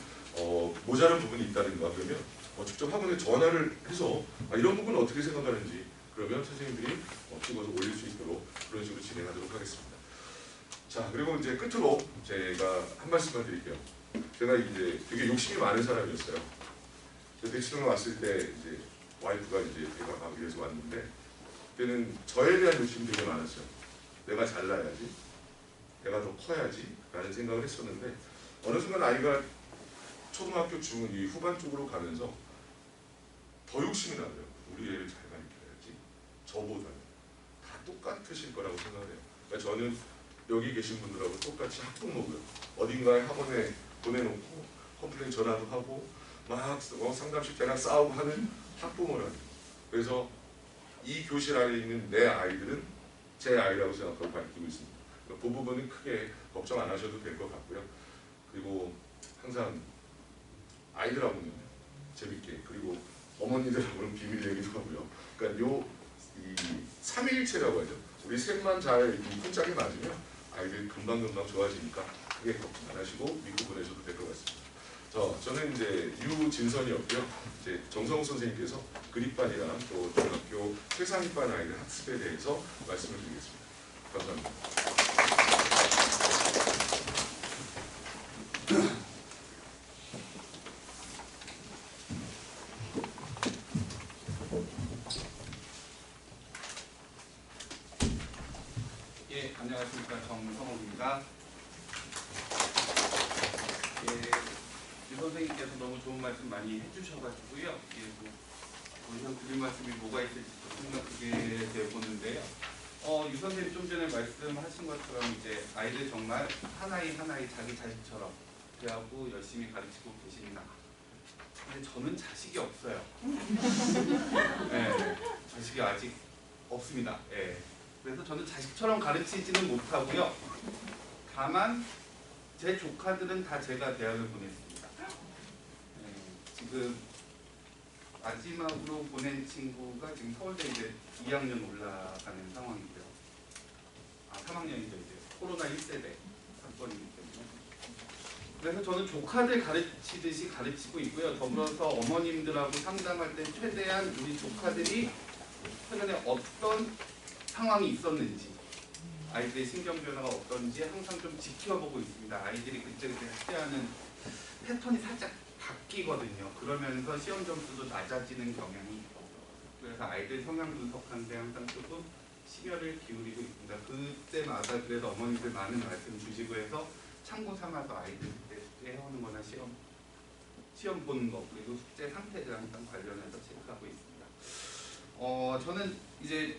모자란 부분이 있다든가 그러면 직접 학원에 전화를 해서 이런 부분 어떻게 생각하는지 그러면 선생님들이 찍어서 올릴 수 있도록 그런 식으로 진행하도록 하겠습니다. 자, 그리고 이제 끝으로 제가 한 말씀만 드릴게요. 제가 이제 되게 욕심이 많은 사람이었어요. 대치동에 왔을 때 이제 와이프가 이제 제가 가기 위해서 왔는데 그때는 저에 대한 욕심이 되게 많았어요. 내가 잘나야지, 내가 더 커야지 라는 생각을 했었는데 어느 순간 아이가 초등학교 이 후반 쪽으로 가면서 더 욕심이 나더라고요. 우리 애를 잘 가르쳐야지. 저보다는 다 똑같으실 거라고 생각해요. 그러니까 저는 여기 계신 분들하고 똑같이 학부모고요. 어딘가에 학원에 보내놓고 컴플레인 전화도 하고 막 상담실 때랑 싸우고 하는 학부모라는. 그래서 이 교실 안에 있는 내 아이들은 제 아이라고 생각하고 가르치고 있습니다. 그러니까 그 부분은 크게 걱정 안 하셔도 될 것 같고요. 그리고 항상 아이들하고는 재밌게, 그리고 어머니들하고는 비밀 얘기도 하고요. 그러니까 이 삼위일체라고 하죠. 우리 셋만 잘 쿵짝이 맞으면 아이들 금방금방 좋아지니까 크게 걱정 안 하시고 믿고 보내셔도 될 것 같습니다. 저는 이제 유진선이었고요. 이제 정성욱 선생님께서 그립반이랑 또 중학교 최상위반 아이들 학습에 대해서 말씀을 드리겠습니다. 감사합니다. 예, 안녕하십니까. 정성욱입니다. 유 선생님께서 너무 좋은 말씀 많이 해주셔가지고요. 더 드릴 말씀이 뭐가 있을지 생각하게 되어보는데요. 유 선생님 좀 전에 말씀하신 것처럼 이제 아이들 정말 하나이 하나이 자기 자식처럼 대하고 열심히 가르치고 계십니다. 근데 저는 자식이 없어요. 네, 자식이 아직 없습니다. 네. 그래서 저는 자식처럼 가르치지는 못하고요. 다만 제 조카들은 다 제가 대학을 보냈습니다. 지금 마지막으로 보낸 친구가 지금 서울대 이제 2학년 올라가는 상황이고요. 3학년이죠. 이제 코로나 1세대 사건이기 때문에. 그래서 저는 조카들 가르치듯이 가르치고 있고요. 더불어서 어머님들하고 상담할 때 최대한 우리 조카들이 최근에 어떤 상황이 있었는지, 아이들의 신경 변화가 어떤지 항상 좀 지켜보고 있습니다. 아이들이 그때그때 학대하는 패턴이 살짝 바뀌거든요. 그러면서 시험 점수도 낮아지는 경향이 있고, 그래서 아이들 성향 분석하는데 항상 조금 심혈을 기울이고 있습니다. 그때마다 그래도 어머니들 많은 말씀 주시고 해서 참고 삼아서 아이들 그때 숙제 해오는 거나 시험 보는 거, 그리고 숙제 상태를 항상 관련해서 체크하고 있습니다. 저는 이제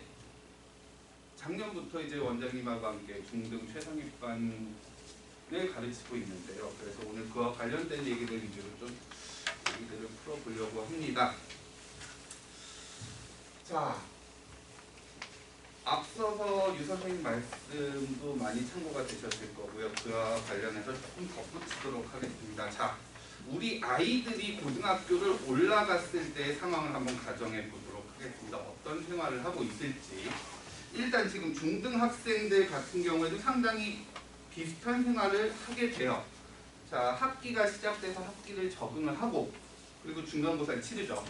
작년부터 이제 원장님하고 함께 중등 최상위반을 가르치고 있는데요. 그래서 오늘 그와 관련된 얘기들 위주로 좀 얘기들을 풀어보려고 합니다. 자, 앞서서 유 선생님 말씀도 많이 참고가 되셨을 거고요. 그와 관련해서 조금 덧붙이도록 하겠습니다. 자, 우리 아이들이 고등학교를 올라갔을 때의 상황을 한번 가정해 보도록 하겠습니다. 어떤 생활을 하고 있을지. 일단 지금 중등 학생들 같은 경우에도 상당히 비슷한 생활을 하게 돼요. 자, 학기가 시작돼서 학기를 적응을 하고 그리고 중간고사를 치르죠.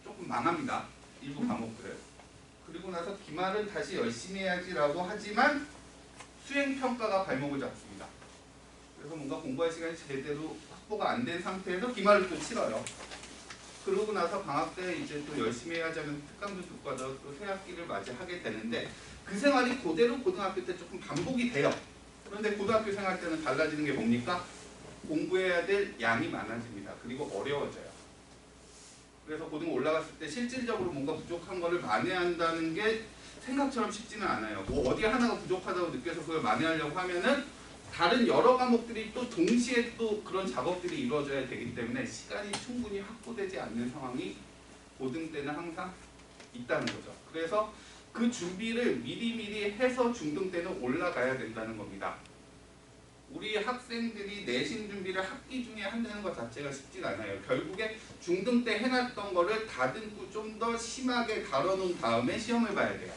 조금 망합니다. 일부 과목들을. 그리고 나서 기말은 다시 열심히 해야지라고 하지만 수행평가가 발목을 잡습니다. 그래서 뭔가 공부할 시간이 제대로 확보가 안 된 상태에서 기말을 또 치러요. 그러고 나서 방학 때 이제 또 열심히 해야지 하면 특강도 듣고 하다가 또 새 학기를 맞이하게 되는데 그 생활이 그대로 고등학교 때 조금 반복이 돼요. 그런데 고등학교 생활 때는 달라지는 게 뭡니까? 공부해야 될 양이 많아집니다. 그리고 어려워져요. 그래서 고등 올라갔을 때 실질적으로 뭔가 부족한 거를 만회한다는 게 생각처럼 쉽지는 않아요. 뭐 어디 하나가 부족하다고 느껴서 그걸 만회하려고 하면은 다른 여러 과목들이 또 동시에 또 그런 작업들이 이루어져야 되기 때문에 시간이 충분히 확보되지 않는 상황이 고등 때는 항상 있다는 거죠. 그래서 그 준비를 미리미리 해서 중등 때는 올라가야 된다는 겁니다. 우리 학생들이 내신 준비를 학기 중에 한다는 것 자체가 쉽진 않아요. 결국에 중등 때 해놨던 거를 다듬고 좀 더 심하게 다뤄놓은 다음에 시험을 봐야 돼요.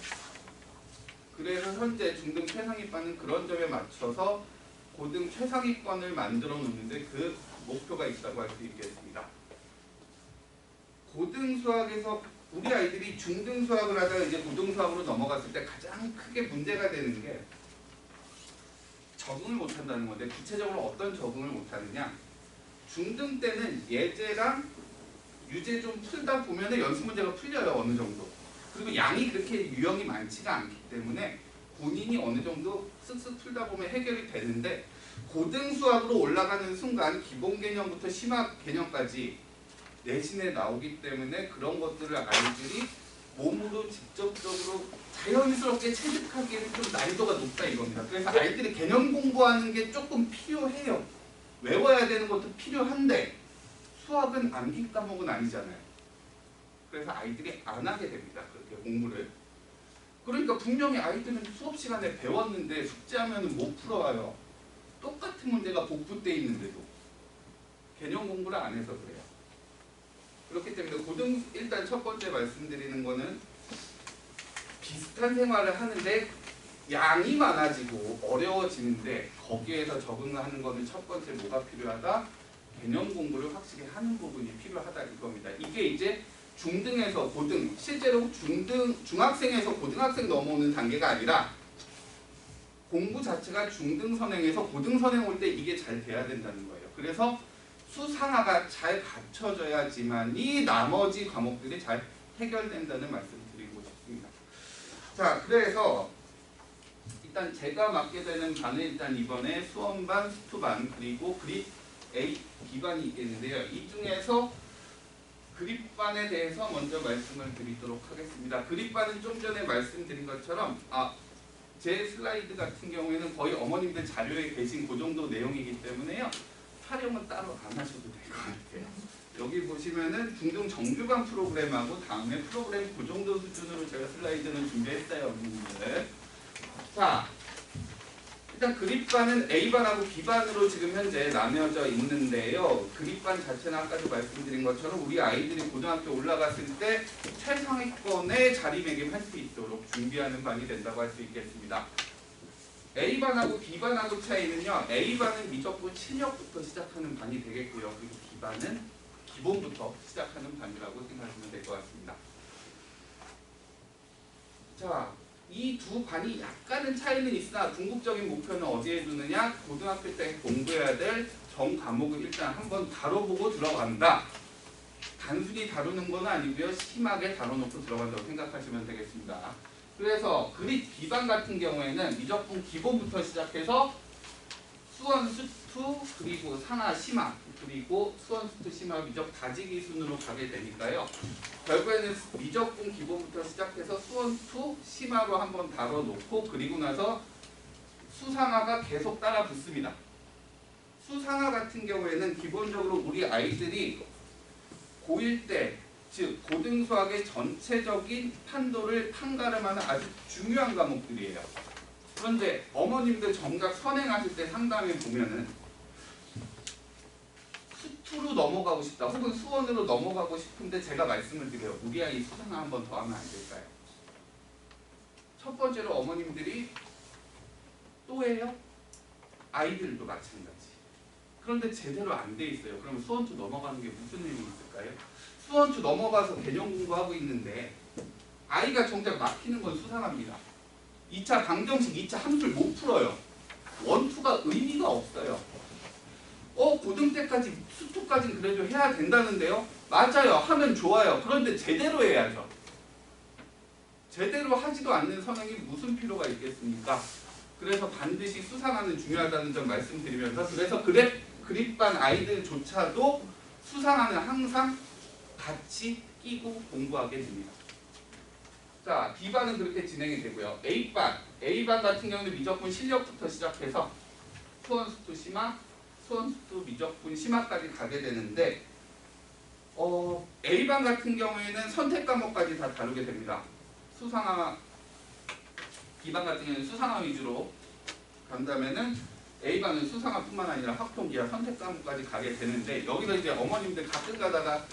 그래서 현재 중등 최상위반은 그런 점에 맞춰서 고등 최상위권을 만들어 놓는데 그 목표가 있다고 할 수 있겠습니다. 고등 수학에서 우리 아이들이 중등 수학을 하다가 이제 고등 수학으로 넘어갔을 때 가장 크게 문제가 되는 게 적응을 못한다는 건데 구체적으로 어떤 적응을 못하느냐. 중등 때는 예제랑 유제 좀 풀다 보면 연습 문제가 풀려요. 어느 정도. 그리고 양이 그렇게 유형이 많지가 않기 때문에 본인이 어느 정도 쓱쓱 풀다 보면 해결이 되는데 고등 수학으로 올라가는 순간 기본 개념부터 심화 개념까지 내신에 나오기 때문에 그런 것들을 아이들이 몸으로 직접적으로 자연스럽게 체득하기에는 좀 난이도가 높다 이겁니다. 그래서 아이들이 개념 공부하는 게 조금 필요해요. 외워야 되는 것도 필요한데 수학은 암기 과목은 아니잖아요. 그래서 아이들이 안 하게 됩니다. 그렇게 공부를. 그러니까 분명히 아이들은 수업 시간에 배웠는데 숙제하면 못 풀어와요. 똑같은 문제가 복붙돼 있는데도 개념 공부를 안 해서 그래요. 그렇기 때문에 고등 일단 첫 번째 말씀드리는 거는 비슷한 생활을 하는데 양이 많아지고 어려워지는데 거기에서 적응하는 거는 첫 번째 뭐가 필요하다? 개념 공부를 확실히 하는 부분이 필요하다 이겁니다. 이게 이제 중등에서 고등, 실제로 중학생에서 고등학생 넘어오는 단계가 아니라 공부 자체가 중등 선행에서 고등 선행 올 때 이게 잘 돼야 된다는 거예요. 그래서 수상화가 잘 갖춰져야지만이 나머지 과목들이 잘 해결된다는 말씀을 드리고 싶습니다. 자, 그래서 일단 제가 맡게 되는 반은 일단 이번에 수원반, 수투반 그리고 그립 A, B반이 있겠는데요. 이 중에서 그립반에 대해서 먼저 말씀을 드리도록 하겠습니다. 그립반은 좀 전에 말씀드린 것처럼 제 슬라이드 같은 경우에는 거의 어머님들 자료에 계신 그 정도 내용이기 때문에요. 촬영은 따로 안 하셔도 될 것 같아요. 여기 보시면은 중등 정규반 프로그램하고 다음에 프로그램 그 정도 수준으로 제가 슬라이드는 준비했어요. 여러분들. 자, 일단 그립반은 A반하고 B반으로 지금 현재 나뉘어져 있는데요. 그립반 자체는 아까도 말씀드린 것처럼 우리 아이들이 고등학교 올라갔을 때 최상위권에 자리매김할 수 있도록 준비하는 반이 된다고 할 수 있겠습니다. A반하고 B반하고 차이는요. A반은 미적분 실력부터 시작하는 반이 되겠고요. 그리고 B반은 기본부터 시작하는 반이라고 생각하시면 될 것 같습니다. 자, 이 두 반이 약간은 차이는 있으나 궁극적인 목표는 어디에 두느냐? 고등학교 때 공부해야 될 정 과목을 일단 한번 다뤄보고 들어간다. 단순히 다루는 건 아니고요. 심하게 다뤄놓고 들어간다고 생각하시면 되겠습니다. 그래서 그립 B반 같은 경우에는 미적분 기본부터 시작해서 수원, 수투, 그리고 상하, 심화, 그리고 수원, 수투, 심화, 미적 다지기 순으로 가게 되니까요. 결국에는 미적분 기본부터 시작해서 수원, 투, 심화로 한번 다뤄놓고 그리고 나서 수상하가 계속 따라 붙습니다. 수상하 같은 경우에는 기본적으로 우리 아이들이 고1 때 즉 고등수학의 전체적인 판도를 판가름하는 아주 중요한 과목들이에요. 그런데 어머님들 정작 선행하실 때 상담에 보면은 수투로 넘어가고 싶다 혹은 수원으로 넘어가고 싶은데 제가 말씀을 드려요. 우리 아이 수상화 한 번 더 하면 안 될까요? 첫 번째로 어머님들이 또 해요? 아이들도 마찬가지. 그런데 제대로 안 돼 있어요. 그러면 수원투 넘어가는 게 무슨 의미 있을까요? 수원투 넘어가서 개념 공부하고 있는데 아이가 정작 막히는 건 수상합니다. 2차 방정식, 2차 함수를 못 풀어요. 원투가 의미가 없어요. 고등 때까지 수투까지는 그래도 해야 된다는데요. 맞아요. 하면 좋아요. 그런데 제대로 해야죠. 제대로 하지도 않는 선생이 무슨 필요가 있겠습니까? 그래서 반드시 수상하는 중요하다는 점 말씀드리면서 그래서 그립반 아이들조차도 수상하는 항상 같이 끼고 공부하게 됩니다. 자, B반은 그렇게 진행이 되고요. A반 같은 경우는 미적분 실력부터 시작해서 수원수투 심화, 수원수투 미적분 심화까지 가게 되는데 A반 같은 경우에는 선택 과목까지 다 다루게 됩니다. 수상화, B반 같은 경우는 수상화 위주로 간다면은 A반은 수상화뿐만 아니라 확통기하 선택 과목까지 가게 되는데 여기서 이제 어머님들 가끔 가다가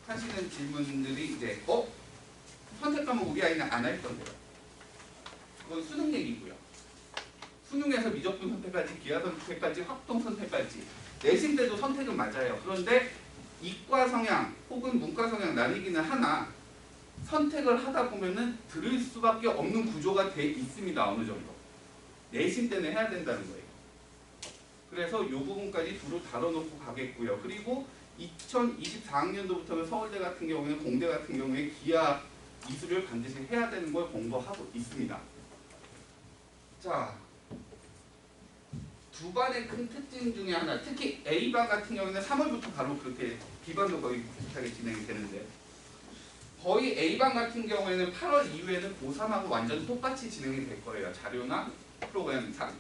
하시는 질문들이 이제 선택 과목 우리 아이는 안 할 건데요. 그건 수능 얘기고요. 수능에서 미적분 선택까지, 기하 선택까지, 확통 선택까지 내신 때도 선택은 맞아요. 그런데 이과 성향 혹은 문과 성향 나뉘기는 하나 선택을 하다 보면은 들을 수밖에 없는 구조가 돼 있습니다. 어느 정도. 내신 때는 해야 된다는 거예요. 그래서 이 부분까지 두루 다뤄놓고 가겠고요. 그리고 2024학년도부터는 서울대 같은 경우에는 공대 같은 경우에 기하 이수를 반드시 해야 되는 걸 공부하고 있습니다. 자, 두 반의 큰 특징 중에 하나, 특히 A반 같은 경우는 3월부터 바로 그렇게 B반도 거의 비슷하게 진행이 되는데 거의 A반 같은 경우에는 8월 이후에는 고3하고 완전 똑같이 진행이 될 거예요. 자료나 프로그램상.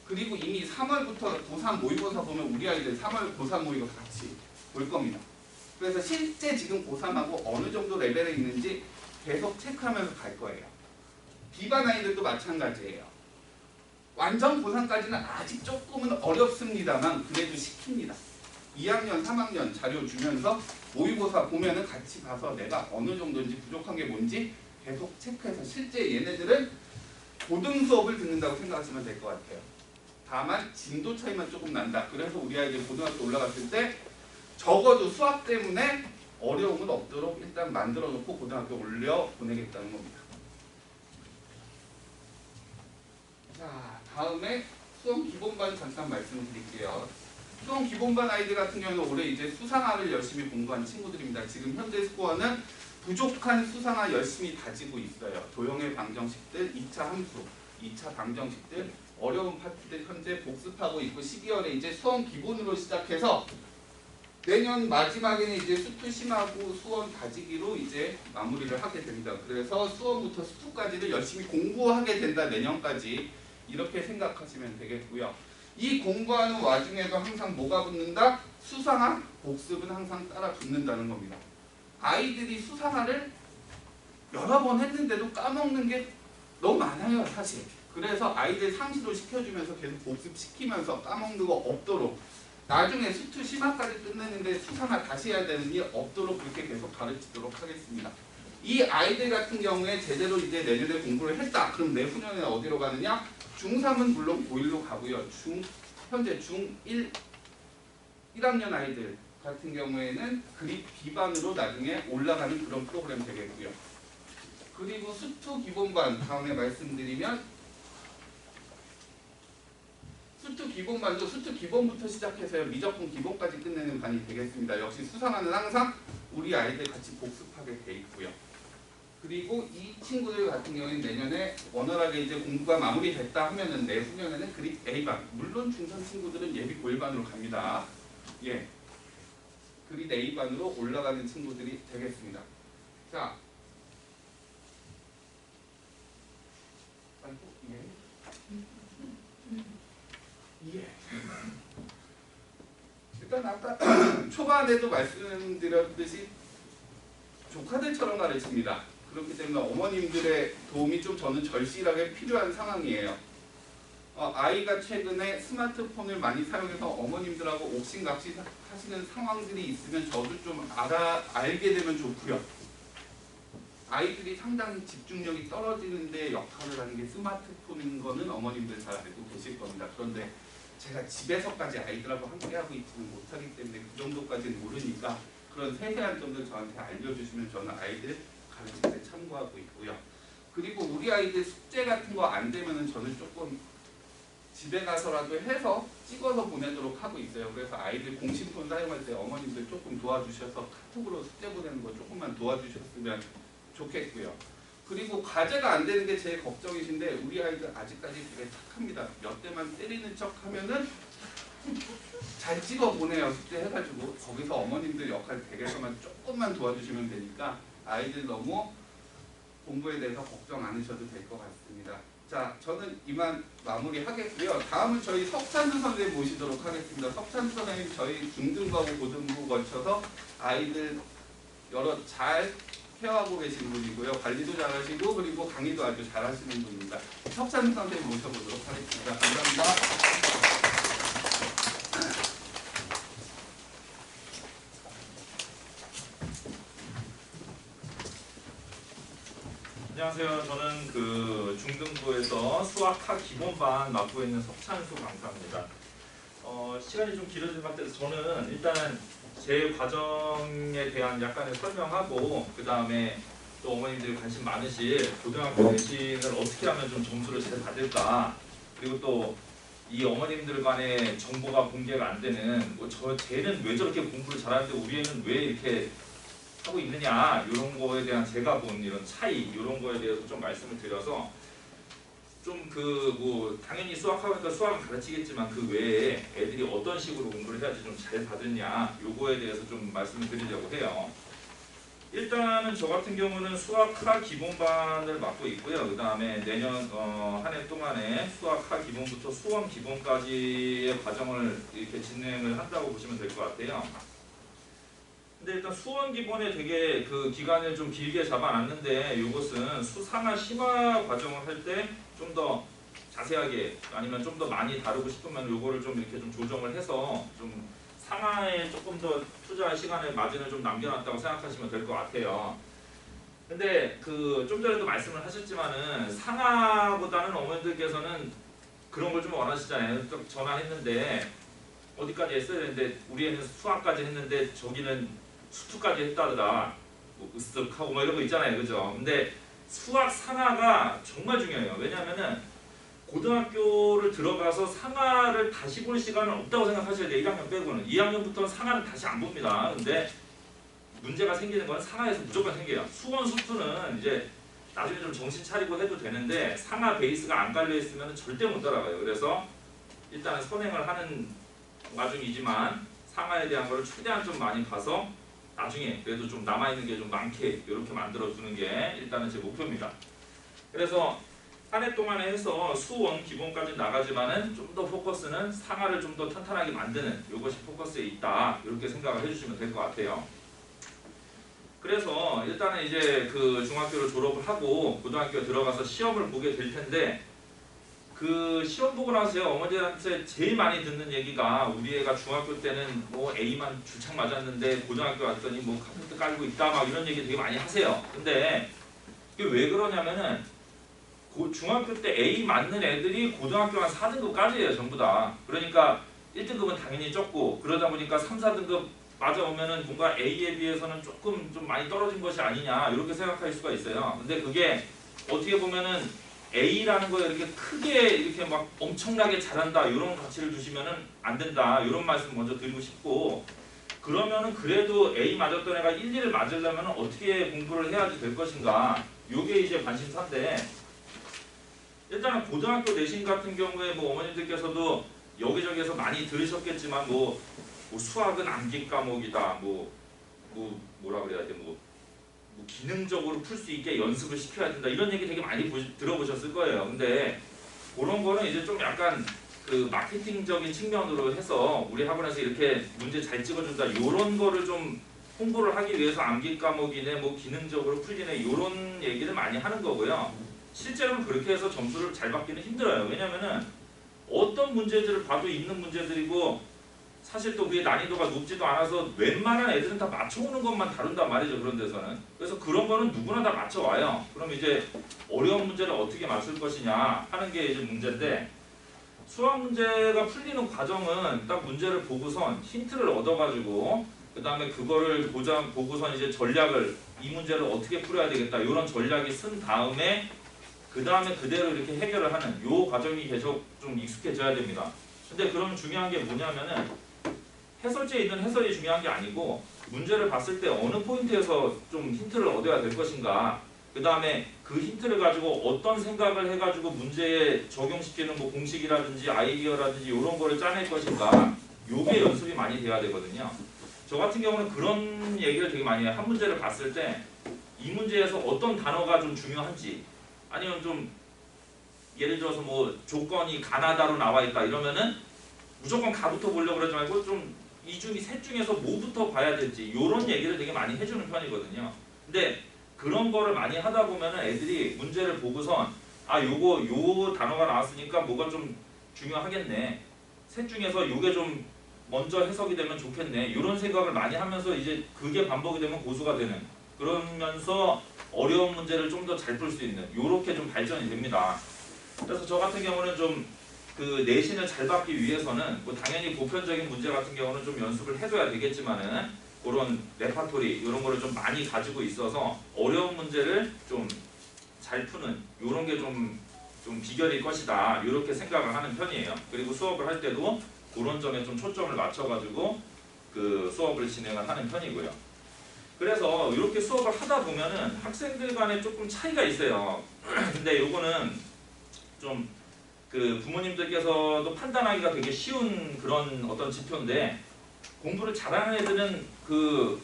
그리고 이미 3월부터 고3 모의고사 보면 우리 아이들 3월 고3 모의고사 같이 볼 겁니다. 그래서 실제 지금 고3하고 어느 정도 레벨에 있는지 계속 체크하면서 갈 거예요. B반 아이들도 마찬가지예요. 완전 고3까지는 아직 조금은 어렵습니다만 그래도 시킵니다. 2학년, 3학년 자료 주면서 모의고사 보면은 같이 가서 내가 어느 정도인지 부족한 게 뭔지 계속 체크해서 실제 얘네들은 고등 수업을 듣는다고 생각하시면 될 것 같아요. 다만 진도 차이만 조금 난다. 그래서 우리 아이들 고등학교 올라갔을 때 적어도 수학 때문에 어려움은 없도록 일단 만들어 놓고 고등학교 올려 보내겠다는 겁니다. 자, 다음에 수험 기본반 잠깐 말씀드릴게요. 수험 기본반 아이들 같은 경우는 올해 이제 수상화를 열심히 공부한 친구들입니다. 지금 현재 스코어는 부족한 수상화 열심히 다지고 있어요. 도형의 방정식들, 2차 함수, 2차 방정식들, 어려운 파트들 현재 복습하고 있고 12월에 이제 수험 기본으로 시작해서 내년 마지막에는 이제 수투 심하고 수원 다지기로 이제 마무리를 하게 됩니다. 그래서 수원부터 수투까지를 열심히 공부하게 된다. 내년까지 이렇게 생각하시면 되겠고요. 이 공부하는 와중에도 항상 뭐가 붙는다? 수상화, 복습은 항상 따라 붙는다는 겁니다. 아이들이 수상화를 여러 번 했는데도 까먹는 게 너무 많아요, 사실. 그래서 아이들 상시로 시켜주면서 계속 복습시키면서 까먹는 거 없도록 나중에 수투 심화까지 끝내는데 수상화 다시 해야 되는 일 없도록 그렇게 계속 가르치도록 하겠습니다. 이 아이들 같은 경우에 제대로 이제 내년에 공부를 했다. 그럼 내후년에 어디로 가느냐? 중3은 물론 고1로 가고요. 현재 중1, 1학년 아이들 같은 경우에는 그립 B반으로 나중에 올라가는 그런 프로그램 되겠고요. 그리고 수투 기본반 다음에 말씀드리면 수투 기본반도 수투 기본부터 시작해서 미적분 기본까지 끝내는 반이 되겠습니다. 역시 수상화는 항상 우리 아이들 같이 복습하게 돼 있고요. 그리고 이 친구들 같은 경우는 내년에 원활하게 이제 공부가 마무리됐다 하면은 내후년에는 그립 A반, 물론 중3 친구들은 예비 고1반으로 갑니다. 예, 그립 A반으로 올라가는 친구들이 되겠습니다. 자, 예. 일단 아까 초반에도 말씀드렸듯이 조카들처럼 가르칩니다. 그렇기 때문에 어머님들의 도움이 좀 저는 절실하게 필요한 상황이에요. 아이가 최근에 스마트폰을 많이 사용해서 어머님들하고 옥신각신 하시는 상황들이 있으면 저도 좀 알게 되면 좋고요. 아이들이 상당히 집중력이 떨어지는데 역할을 하는 게 스마트폰인 거는 어머님들 잘 알고 계실 겁니다. 그런데 제가 집에서까지 아이들하고 함께하고 있지는 못하기 때문에 그 정도까지는 모르니까 그런 세세한 점들 저한테 알려주시면 저는 아이들 가르칠 때 참고하고 있고요. 그리고 우리 아이들 숙제 같은 거 안 되면은 저는 조금 집에 가서라도 해서 찍어서 보내도록 하고 있어요. 그래서 아이들 공신폰 사용할 때 어머님들 조금 도와주셔서 카톡으로 숙제 보내는 거 조금만 도와주셨으면 좋겠고요. 그리고 과제가 안 되는 게 제일 걱정이신데 우리 아이들 아직까지 되게 착합니다. 몇 대만 때리는 척 하면은 잘 찍어 보내요. 숙제 해가지고 거기서 어머님들 역할 댁에서만 조금만 도와주시면 되니까 아이들 너무 공부에 대해서 걱정 안 하셔도 될 것 같습니다. 자, 저는 이만 마무리하겠고요. 다음은 저희 석찬수 선생님 모시도록 하겠습니다. 석찬수 선생님 저희 중등부하고 고등부 걸쳐서 아이들 여러 잘 케어하고 계신 분이고요. 관리도 잘하시고 그리고 강의도 아주 잘하시는 분입니다. 석찬수 선생님 모셔보도록 하겠습니다. 감사합니다. 안녕하세요. 저는 그 중등부에서 수학학 기본반 맡고 있는 석찬수 강사입니다. 시간이 좀 길어진 것 같아서 저는 일단 제 과정에 대한 약간의 설명하고 그 다음에 또 어머님들이 관심 많으실 고등학교 내신을 어떻게 하면 좀 점수를 잘 받을까, 그리고 또 이 어머님들 간의 정보가 공개가 안 되는 쟤는 왜 저렇게 공부를 잘하는데 우리 애는 왜 이렇게 하고 있느냐, 이런 거에 대한 제가 본 이런 차이, 이런 거에 대해서 좀 말씀을 드려서 좀 당연히 수학하니까 수학을 가르치겠지만 그 외에 애들이 어떤 식으로 공부를 해야지 좀 잘 받았냐, 요거에 대해서 좀 말씀을 드리려고 해요. 일단은 저 같은 경우는 수학하 기본반을 맡고 있고요. 그 다음에 내년 한 해 동안에 수학하 기본부터 수원 기본까지의 과정을 이렇게 진행을 한다고 보시면 될 것 같아요. 근데 일단 수원 기본에 되게 그 기간을 좀 길게 잡아놨는데 이것은 수상하 심화 과정을 할 때 좀 더 자세하게 아니면 좀 더 많이 다루고 싶으면 요거를 좀 이렇게 좀 조정을 해서 좀 상하에 조금 더 투자할 시간을 마진을 좀 남겨놨다고 생각하시면 될 것 같아요. 근데 그 좀 전에도 말씀을 하셨지만은 상하보다는 어머니들께서는 그런 걸 좀 원하시잖아요. 좀 전화했는데 어디까지 했어야 되는데 우리 애는 수학까지 했는데 저기는 수투까지 했다더라, 뭐 으쓱하고 뭐 이런 거 있잖아요, 그죠? 근데 수학 상하가 정말 중요해요. 왜냐하면은 고등학교를 들어가서 상하를 다시 볼 시간은 없다고 생각하셔야 돼요. 1학년 빼고는. 2학년부터는 상하를 다시 안 봅니다. 근데 문제가 생기는 건 상하에서 무조건 생겨요. 수원 수투는 이제 나중에 좀 정신 차리고 해도 되는데 상하 베이스가 안 깔려 있으면 절대 못 따라가요. 그래서 일단은 선행을 하는 와중이지만 상하에 대한 거를 최대한 좀 많이 봐서 나중에 그래도 좀 남아있는 게 좀 많게 이렇게 만들어주는 게 일단은 제 목표입니다. 그래서 한 해 동안에 해서 수원 기본까지 나가지만은 좀 더 포커스는 상하를 좀 더 탄탄하게 만드는 이것이 포커스에 있다, 이렇게 생각을 해주시면 될 것 같아요. 그래서 일단은 이제 그 중학교를 졸업을 하고 고등학교에 들어가서 시험을 보게 될 텐데 그 시험 보고 나서 어머니한테 제일 많이 듣는 얘기가 우리 애가 중학교 때는 뭐 A만 주창 맞았는데 고등학교 왔더니 뭐 카페트 깔고 있다 막 이런 얘기 되게 많이 하세요. 근데 이게 왜 그러냐면은 중학교 때 A 맞는 애들이 고등학교 한 4등급까지예요 전부 다. 그러니까 1등급은 당연히 적고 그러다 보니까 3, 4등급 맞아오면은 뭔가 A에 비해서는 조금 좀 많이 떨어진 것이 아니냐 이렇게 생각할 수가 있어요. 근데 그게 어떻게 보면은 A라는 거에 이렇게 크게 이렇게 막 엄청나게 잘한다 이런 가치를 두시면은 안 된다, 이런 말씀 먼저 드리고 싶고, 그러면은 그래도 A 맞았던 애가 1, 2를 맞으려면 어떻게 공부를 해야지 될 것인가, 요게 이제 관심사인데, 일단은 고등학교 내신 같은 경우에 뭐 어머님들께서도 여기저기에서 많이 들으셨겠지만 뭐 수학은 암기 과목이다, 뭐라 그래야 돼, 뭐 기능적으로 풀 수 있게 연습을 시켜야 된다, 이런 얘기 되게 많이 들어보셨을 거예요. 근데 그런 거는 이제 좀 약간 그 마케팅적인 측면으로 해서 우리 학원에서 이렇게 문제 잘 찍어준다, 이런 거를 좀 홍보를 하기 위해서 암기 과목이네 뭐 기능적으로 풀리네 이런 얘기를 많이 하는 거고요. 실제로는 그렇게 해서 점수를 잘 받기는 힘들어요. 왜냐면은 어떤 문제들을 봐도 있는 문제들이고 사실 또 그게 난이도가 높지도 않아서 웬만한 애들은 다 맞춰오는 것만 다룬단 말이죠. 그런 데서는. 그래서 그런 거는 누구나 다 맞춰와요. 그럼 이제 어려운 문제를 어떻게 맞출 것이냐 하는 게 이제 문제인데 수학 문제가 풀리는 과정은 딱 문제를 보고선 힌트를 얻어가지고 그 다음에 그거를 보고선 이제 전략을 이 문제를 어떻게 풀어야 되겠다 이런 전략이 쓴 다음에 그 다음에 그대로 이렇게 해결을 하는 요 과정이 계속 좀 익숙해져야 됩니다. 근데 그럼 중요한 게 뭐냐면은 해설지에 있는 해설이 중요한 게 아니고 문제를 봤을 때 어느 포인트에서 좀 힌트를 얻어야 될 것인가 그 다음에 그 힌트를 가지고 어떤 생각을 해가지고 문제에 적용시키는 뭐 공식이라든지 아이디어라든지 이런 거를 짜낼 것인가 요게 연습이 많이 돼야 되거든요. 저 같은 경우는 그런 얘기를 되게 많이 해요. 한 문제를 봤을 때 이 문제에서 어떤 단어가 좀 중요한지 아니면 좀 예를 들어서 뭐 조건이 가나다로 나와 있다 이러면은 무조건 가부터 보려고 그러지 말고 좀 이 중에 셋 중에서 뭐부터 봐야 될지 이런 얘기를 되게 많이 해주는 편이거든요. 근데 그런 거를 많이 하다 보면은 애들이 문제를 보고선 아 요거 요 단어가 나왔으니까 뭐가 좀 중요하겠네. 셋 중에서 요게 좀 먼저 해석이 되면 좋겠네. 이런 생각을 많이 하면서 이제 그게 반복이 되면 고수가 되는 그러면서 어려운 문제를 좀 더 잘 풀 수 있는 요렇게 좀 발전이 됩니다. 그래서 저 같은 경우는 좀 그 내신을 잘 받기 위해서는 뭐 당연히 보편적인 문제 같은 경우는 좀 연습을 해줘야 되겠지만은 그런 레파토리 이런 거를 좀 많이 가지고 있어서 어려운 문제를 좀 잘 푸는 이런 게 좀 비결일 것이다 이렇게 생각을 하는 편이에요. 그리고 수업을 할 때도 그런 점에 좀 초점을 맞춰가지고 그 수업을 진행을 하는 편이고요. 그래서 이렇게 수업을 하다 보면은 학생들 간에 조금 차이가 있어요. 근데 요거는 좀 그 부모님들께서도 판단하기가 되게 쉬운 그런 어떤 지표인데 공부를 잘하는 애들은 그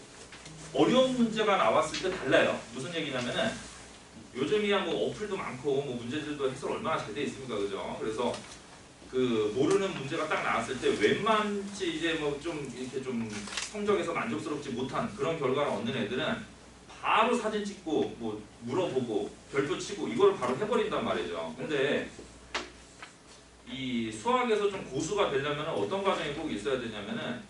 어려운 문제가 나왔을 때 달라요. 무슨 얘기냐면은 요즘이야 뭐 어플도 많고 뭐 문제들도 해설 얼마나 잘 돼 있습니까, 그죠? 그래서 그 모르는 문제가 딱 나왔을 때 웬만치 이제 뭐 좀 이렇게 좀 성적에서 만족스럽지 못한 그런 결과를 얻는 애들은 바로 사진 찍고 뭐 물어보고 별표 치고 이걸 바로 해버린단 말이죠. 근데 이 수학에서 좀 고수가 되려면 어떤 과정이 꼭 있어야 되냐면은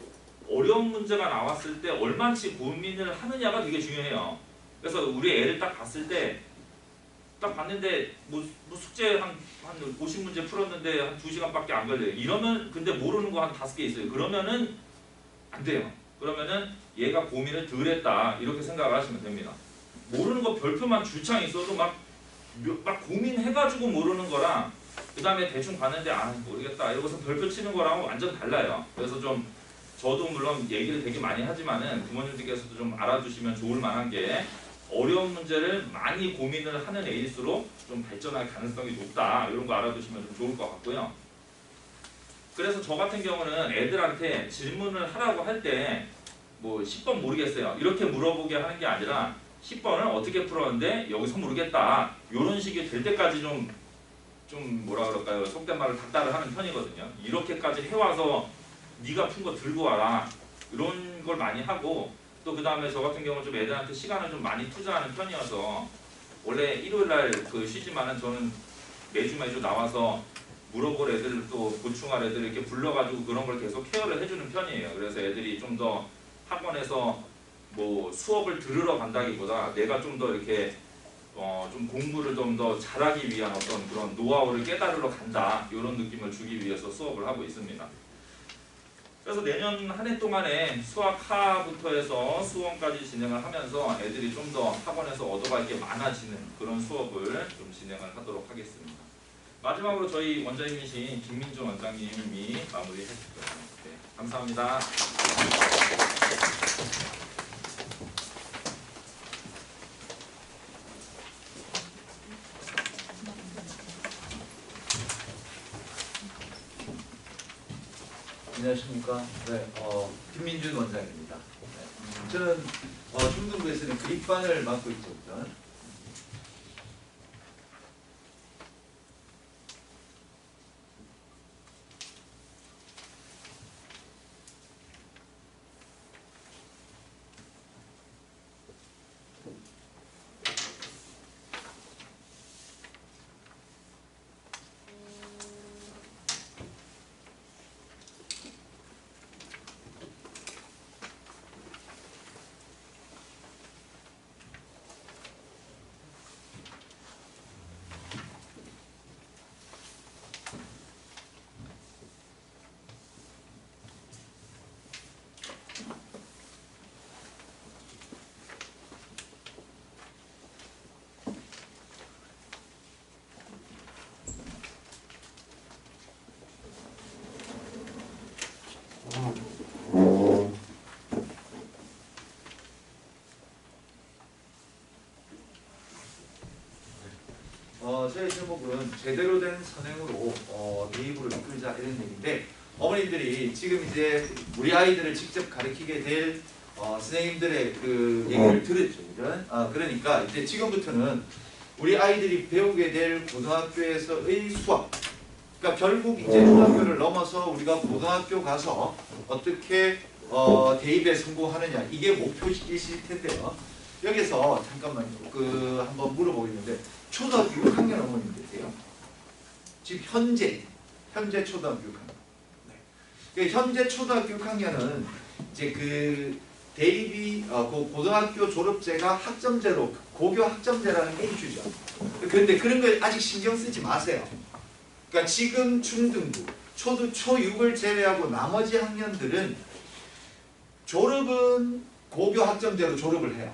어려운 문제가 나왔을 때 얼마치 고민을 하느냐가 되게 중요해요. 그래서 우리 애를 딱 봤을 때 딱 봤는데 뭐 숙제 한 50문제 풀었는데 한 2시간밖에 안 걸려요. 이러면 근데 모르는 거 한 5개 있어요. 그러면은 안 돼요. 그러면은 얘가 고민을 덜 했다 이렇게 생각을 하시면 됩니다. 모르는 거 별표만 줄창 있어도 막 고민해가지고 모르는 거랑 그 다음에 대충 봤는데 아 모르겠다 이러고서 별표 치는 거랑 완전 달라요. 그래서 좀 저도 물론 얘기를 되게 많이 하지만은 부모님들께서도 좀 알아두시면 좋을 만한 게 어려운 문제를 많이 고민을 하는 애일수록 좀 발전할 가능성이 높다 이런 거 알아두시면 좀 좋을 것 같고요. 그래서 저 같은 경우는 애들한테 질문을 하라고 할 때 뭐 10번 모르겠어요 이렇게 물어보게 하는 게 아니라 10번을 어떻게 풀었는데 여기서 모르겠다 이런 식이 될 때까지 좀 뭐라 그럴까요? 속된 말을 닥달을 하는 편이거든요. 이렇게까지 해와서 네가 푼 거 들고 와라 이런 걸 많이 하고 또 그 다음에 저 같은 경우는 좀 애들한테 시간을 좀 많이 투자하는 편이어서 원래 일요일날 그 쉬지만은 저는 매주 나와서 물어볼 애들 또 보충할 애들 이렇게 불러가지고 그런 걸 계속 케어를 해주는 편이에요. 그래서 애들이 좀 더 학원에서 뭐 수업을 들으러 간다기보다 내가 좀 더 이렇게 좀 공부를 좀 더 잘하기 위한 어떤 그런 노하우를 깨달으러 간다 이런 느낌을 주기 위해서 수업을 하고 있습니다. 그래서 내년 한 해 동안에 수학 하부터 해서 수원까지 진행을 하면서 애들이 좀 더 학원에서 얻어갈 게 많아지는 그런 수업을 좀 진행을 하도록 하겠습니다. 마지막으로 저희 원장님이신 김민준 원장님이 마무리해 주실 거예요. 네, 감사합니다. 안녕하십니까. 네, 김민준 원장입니다. 네, 저는 중등부에서는 그립반을 맡고 있죠. 그죠? 저의 제목은 제대로 된 선행으로 대입으로 이끌자 이런 얘기인데 어머님들이 지금 이제 우리 아이들을 직접 가르치게 될 선생님들의 그 얘기를 들었죠. 그러니까 이제 지금부터는 우리 아이들이 배우게 될 고등학교에서의 수학. 그러니까 결국 이제 중학교를 넘어서 우리가 고등학교 가서 어떻게 대입에 성공하느냐 이게 목표이실 텐데요. 여기서 잠깐만요. 한번 물어보겠는데 초등학교 6학년 어머님들이세요. 지금 현재 초등학교 6학년. 네. 현재 초등학교 6학년은 이제 그 대입이 고등학교 졸업제가 학점제로 고교 학점제라는 게 있죠. 그런데 그런 걸 아직 신경 쓰지 마세요. 그러니까 지금 중등부 초6을 제외하고 나머지 학년들은 졸업은 고교 학점제로 졸업을 해요.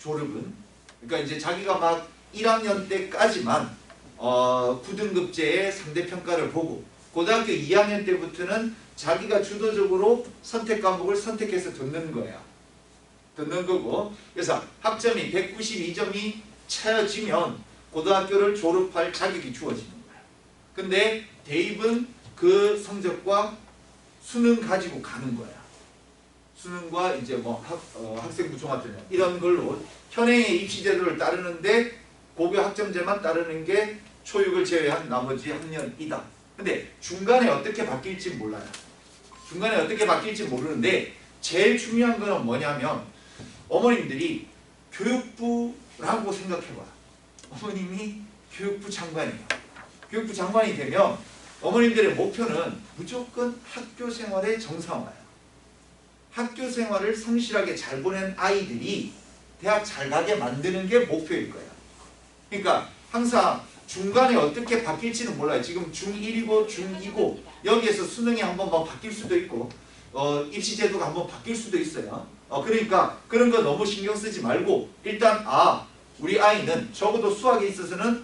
졸업은 그러니까 이제 자기가 막 1학년 때까지만 9등급제의 상대평가를 보고 고등학교 2학년 때부터는 자기가 주도적으로 선택 과목을 선택해서 듣는 거야. 듣는 거고 그래서 학점이 192점이 채워지면 고등학교를 졸업할 자격이 주어지는 거야. 근데 대입은 그 성적과 수능 가지고 가는 거야. 수능과 이제 뭐 학생부 종합전형 이런 걸로 현행의 입시 제도를 따르는데 고교 학점제만 따르는 게 초6을 제외한 나머지 학년이다. 근데 중간에 어떻게 바뀔지 몰라요. 중간에 어떻게 바뀔지 모르는데 제일 중요한 거는 뭐냐면 어머님들이 교육부라고 생각해봐. 어머님이 교육부 장관이에요. 교육부 장관이 되면 어머님들의 목표는 무조건 학교 생활의 정상화예요. 학교 생활을 성실하게 잘 보낸 아이들이 대학 잘 가게 만드는 게 목표일 거예요. 그러니까 항상 중간에 어떻게 바뀔지는 몰라요. 지금 중1이고 중2고 여기에서 수능이 한번 막 바뀔 수도 있고 입시 제도가 한번 바뀔 수도 있어요. 그러니까 그런 거 너무 신경 쓰지 말고 일단 우리 아이는 적어도 수학에 있어서는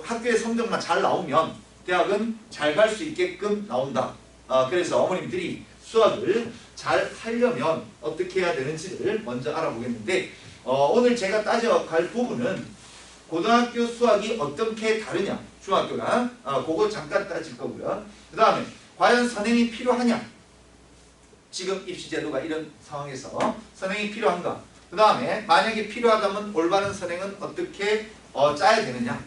학교의 성적만 잘 나오면 대학은 잘 갈 수 있게끔 나온다. 그래서 어머님들이 수학을 잘 하려면 어떻게 해야 되는지를 먼저 알아보겠는데 오늘 제가 따져갈 부분은 고등학교 수학이 어떻게 다르냐 중학교랑 그거 잠깐 따질 거고요. 그 다음에 과연 선행이 필요하냐 지금 입시제도가 이런 상황에서 선행이 필요한가 그 다음에 만약에 필요하다면 올바른 선행은 어떻게 짜야 되느냐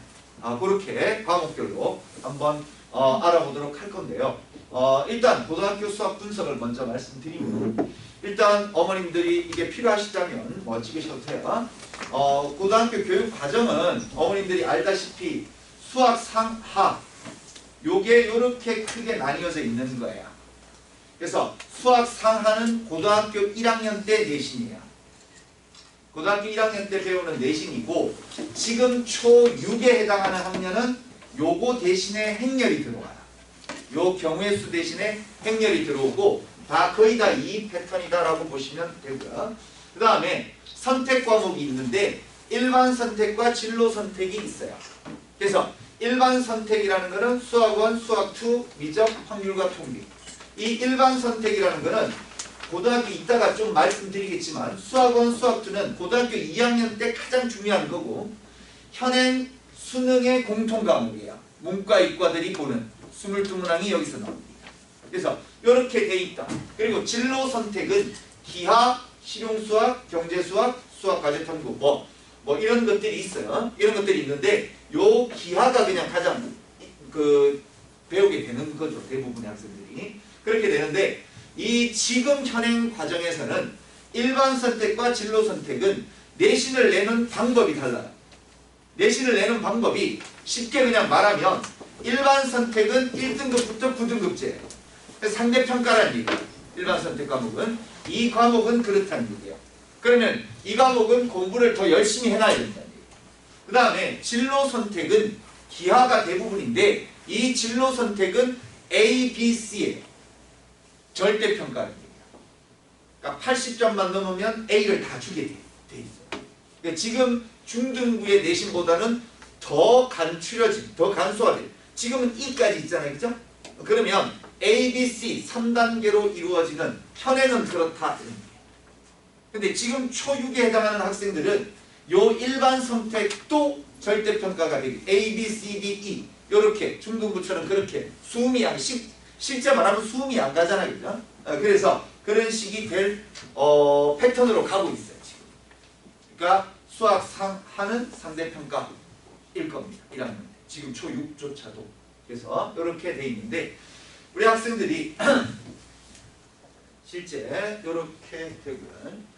그렇게 과목별로 한번 알아보도록 할 건데요. 일단 고등학교 수학 분석을 먼저 말씀드리면 일단 어머님들이 이게 필요하시다면 찍으셔도 돼요. 고등학교 교육 과정은 어머님들이 알다시피 수학 상하 요게 이렇게 크게 나뉘어져 있는 거예요. 그래서 수학 상하는 고등학교 1학년 때 내신이에요. 고등학교 1학년 때 배우는 내신이고 지금 초6에 해당하는 학년은 요거 대신에 행렬이 들어와요. 요 경우의 수 대신에 행렬이 들어오고 거의 다 이 패턴이다라고 보시면 되고요. 그 다음에 선택 과목이 있는데 일반 선택과 진로 선택이 있어요. 그래서 일반 선택이라는 것은 수학원, 수학2, 미적, 확률과 통계. 이 일반 선택이라는 것은 고등학교 이따가 좀 말씀드리겠지만 수학원, 수학2는 고등학교 2학년 때 가장 중요한 거고 현행 수능의 공통 과목이에요. 문과, 이과들이 보는 22문항이 여기서 나옵니다. 그래서 이렇게 돼 있다. 그리고 진로 선택은 기하, 실용수학, 경제수학, 수학과제탐구 뭐 이런 것들이 있어요. 이런 것들이 있는데 요 기하가 그냥 가장 배우게 되는 거죠. 대부분의 학생들이. 그렇게 되는데 이 지금 현행 과정에서는 일반 선택과 진로 선택은 내신을 내는 방법이 달라요. 내신을 내는 방법이 쉽게 그냥 말하면 일반 선택은 1등급부터 9등급제예요. 상대평가라는 얘기예요. 일반 선택 과목은. 이 과목은 그렇다는 얘기예요. 그러면 이 과목은 공부를 더 열심히 해놔야 된다는 얘기예요. 그 다음에 진로 선택은 기하가 대부분인데 이 진로 선택은 A, B, C예요. 절대평가라는 얘기예요. 그러니까 80점만 넘으면 A를 다 주게 돼 있어요. 그러니까 지금 중등부의 내신보다는 더 간추려진, 더 간소화된 지금은 E까지 있잖아요. 그죠? 그러면 A, B, C 3단계로 이루어지는 현행은 그렇다. 근데 지금 초6에 해당하는 학생들은 요 일반 선택도 절대평가가 되기 A, B, C, D, E 요렇게 중등부처럼 그렇게 수음이 실제 말하면 수음이 안 가잖아요. 그죠? 그래서 그런 식이 될 패턴으로 가고 있어요. 지금. 그러니까 수학 하는 상대평가일 겁니다. 1학년 때. 지금 초6조차도. 그래서 이렇게 돼 있는데 우리 학생들이 실제 이렇게 되고요.